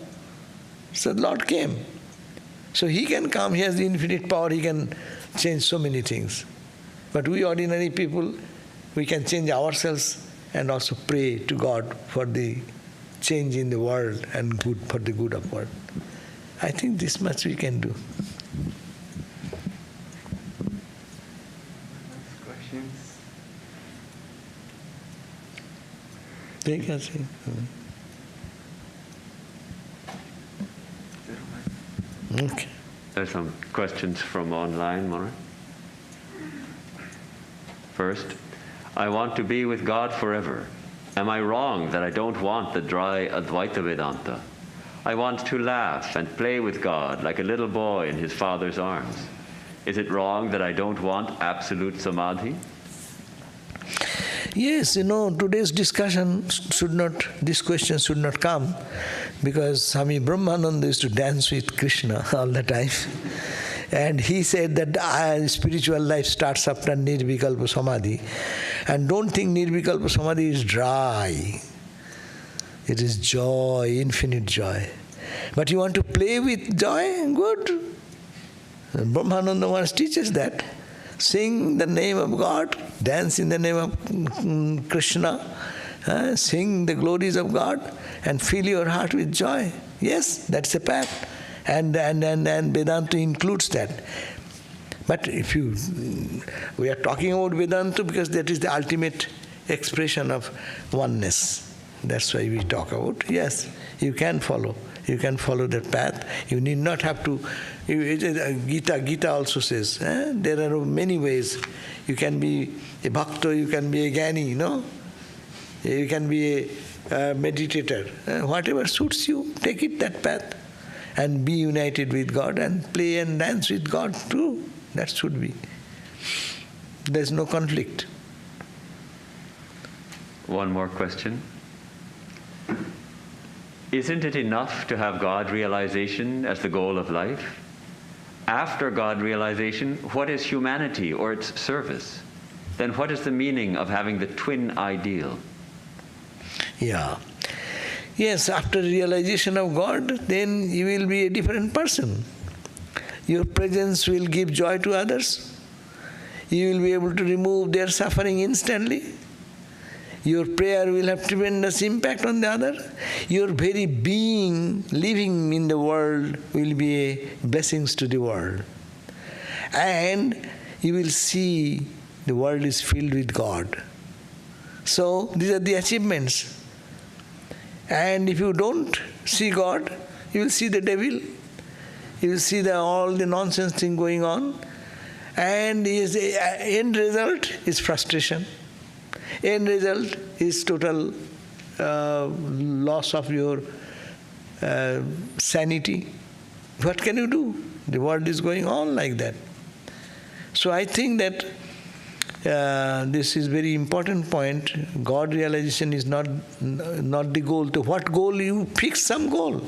So the Lord came. So He can come, He has the infinite power, He can change so many things. But we ordinary people, we can change ourselves and also pray to God for the change in the world and good for the good of world. I think this much we can do.
Questions?
Take a seat. Okay.
There's some questions from online, Mara. First, I want to be with God forever. Am I wrong that I don't want the dry Advaita Vedanta? I want to laugh and play with God like a little boy in his father's arms. Is it wrong that I don't want absolute samadhi?
Yes, today's discussion this question should not come, because Swami Brahmananda used to dance with Krishna all the time. And he said that spiritual life starts after Nirvikalpa Samadhi. And don't think Nirvikalpa Samadhi is dry. It is joy, infinite joy. But you want to play with joy? Good. Brahmananda once teaches that. Sing the name of God, dance in the name of Krishna, sing the glories of God, and fill your heart with joy. Yes, that's a path. And Vedanta includes that. But we are talking about Vedanta because that is the ultimate expression of oneness. That's why we talk about. Yes, you can follow. You can follow that path. You need not have to. Gita also says, there are many ways. You can be a bhakta, you can be a jnani, you can be a meditator. Whatever suits you, take it that path. And be united with God and play and dance with God too. That should be. There's no conflict.
One more question. Isn't it enough to have God realization as the goal of life? After God realization, what is humanity or its service? Then what is the meaning of having the twin ideal?
Yeah. Yes, after realization of God, then you will be a different person. Your presence will give joy to others. You will be able to remove their suffering instantly. Your prayer will have tremendous impact on the other. Your very being, living in the world, will be a blessings to the world. And you will see the world is filled with God. So these are the achievements. And if you don't see God, you will see the devil. You will see all the nonsense thing going on. And his end result is frustration. End result is total loss of your sanity. What can you do? The world is going on like that. So I think that this is very important point. God realization is not the goal. To what goal? You fix some goal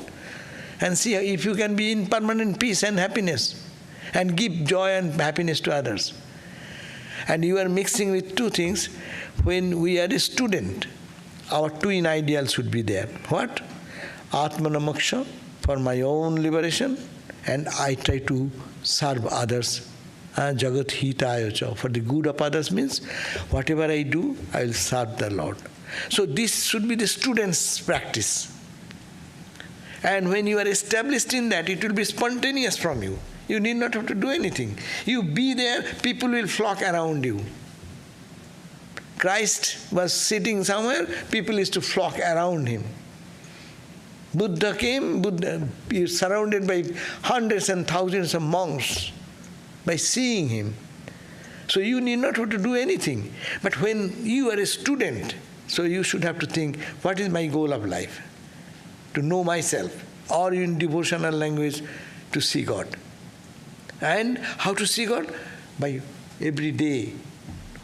and see if you can be in permanent peace and happiness and give joy and happiness to others. And you are mixing with two things. When we are a student, our twin ideal should be there. What? Atmana moksha, for my own liberation, and I try to serve others. Jagat hitaya cha, for the good of others means whatever I do, I will serve the Lord. So this should be the student's practice. And when you are established in that, it will be spontaneous from you. You need not have to do anything. You be there, people will flock around you. Christ was sitting somewhere, people used to flock around him. Buddha came, he was surrounded by hundreds and thousands of monks by seeing him. So you need not have to do anything. But when you are a student, so you should have to think, what is my goal of life? To know myself, or in devotional language, to see God. And how to see God? By every day,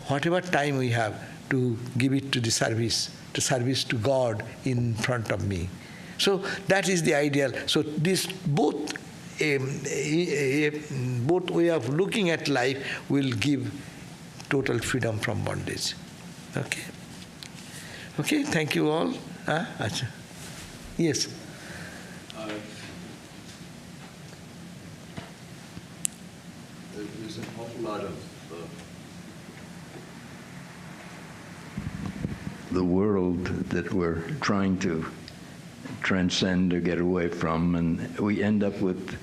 whatever time we have, to give it to the service to God in front of me. So that is the ideal. So this both way of looking at life will give total freedom from bondage. Okay? Okay, thank you all. Acha. Yes.
There's an awful lot of the world that we're trying to transcend or get away from, and we end up with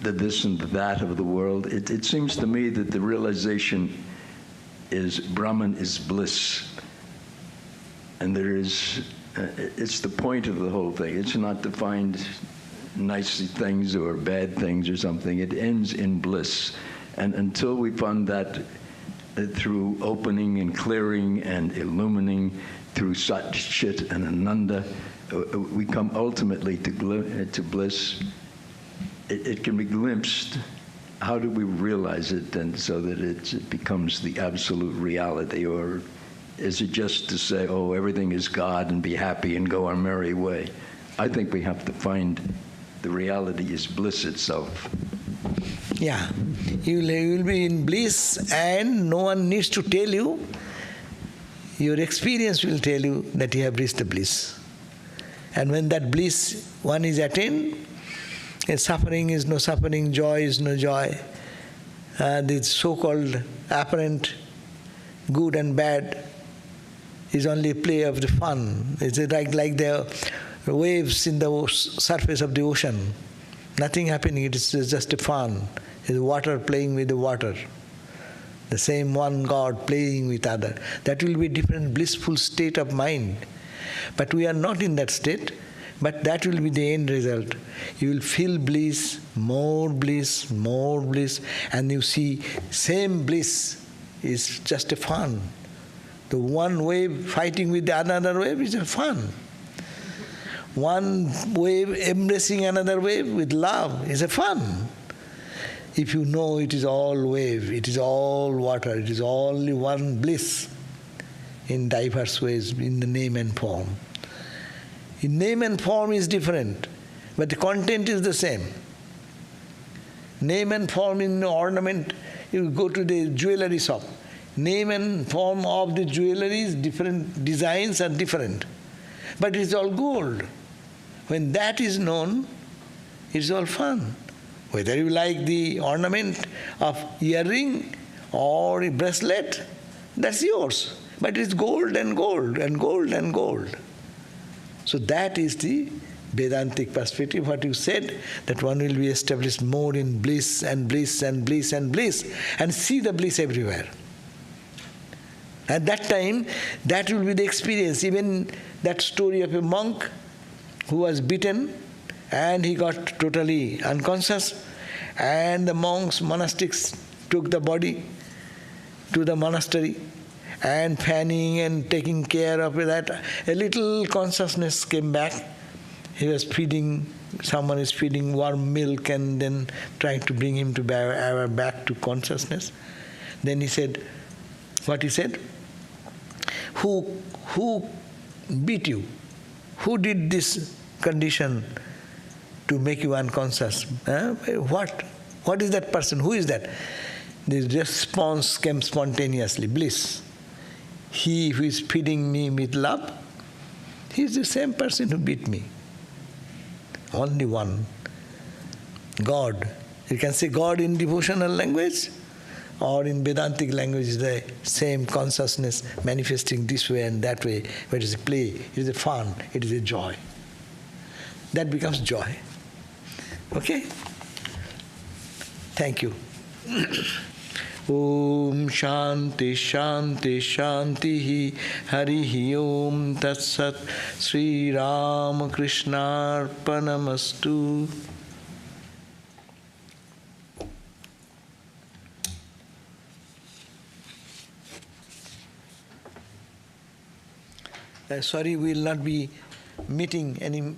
the this and the that of the world. It seems to me that the realization is Brahman is bliss, and there is it's the point of the whole thing. It's not to find nice things or bad things or something. It ends in bliss, and until we find that through opening and clearing and illumining through Sat, Chit, and Ananda, we come ultimately to bliss. It can be glimpsed. How do we realize it, and so that it becomes the absolute reality? Or is it just to say, oh, everything is God and be happy and go our merry way? I think we have to find the reality is bliss itself.
Yeah, you will be in bliss, and no one needs to tell you. Your experience will tell you that you have reached the bliss. And when that bliss one is attained, suffering is no suffering, joy is no joy. The so-called apparent good and bad is only a play of the fun. It's like the waves in the surface of the ocean. Nothing happening, it is just a fun. It's water playing with the water. The same one God playing with other. That will be a different blissful state of mind. But we are not in that state, but that will be the end result. You will feel bliss, and you see same bliss is just a fun. The one wave fighting with the another wave is a fun. One wave embracing another wave with love is a fun. If you know it is all wave, it is all water, it is only one bliss in diverse ways in the name and form. In name and form is different, but the content is the same. Name and form in ornament, you go to the jewelry shop. Name and form of the jewelry is different, designs are different, but it is all gold. When that is known, it is all fun. Whether you like the ornament of earring or a bracelet, that's yours. But it's gold and gold and gold and gold. So that is the Vedantic perspective, what you said, that one will be established more in bliss and bliss and bliss and bliss, and see the bliss everywhere. At that time, that will be the experience. Even that story of a monk who was beaten and he got totally unconscious, and the monks, monastics took the body to the monastery and fanning and taking care of that. A little consciousness came back. He was feeding, someone is feeding warm milk and then trying to bring him to back to consciousness. Then he said, what he said? Who beat you? Who did this condition to make you unconscious? What is that person? Who is that? The response came spontaneously, bliss. He who is feeding me with love, he is the same person who beat me. Only one. God. You can say God in devotional language, or in Vedantic language, the same consciousness manifesting this way and that way. But it is a play, it is a fun, it is a joy. That becomes joy. Okay? Thank you. Om Shanti Shanti Shanti Harihi Om Tat Sat Sri Ramakrishna Arpanamastu. Sorry, we will not be meeting anymore.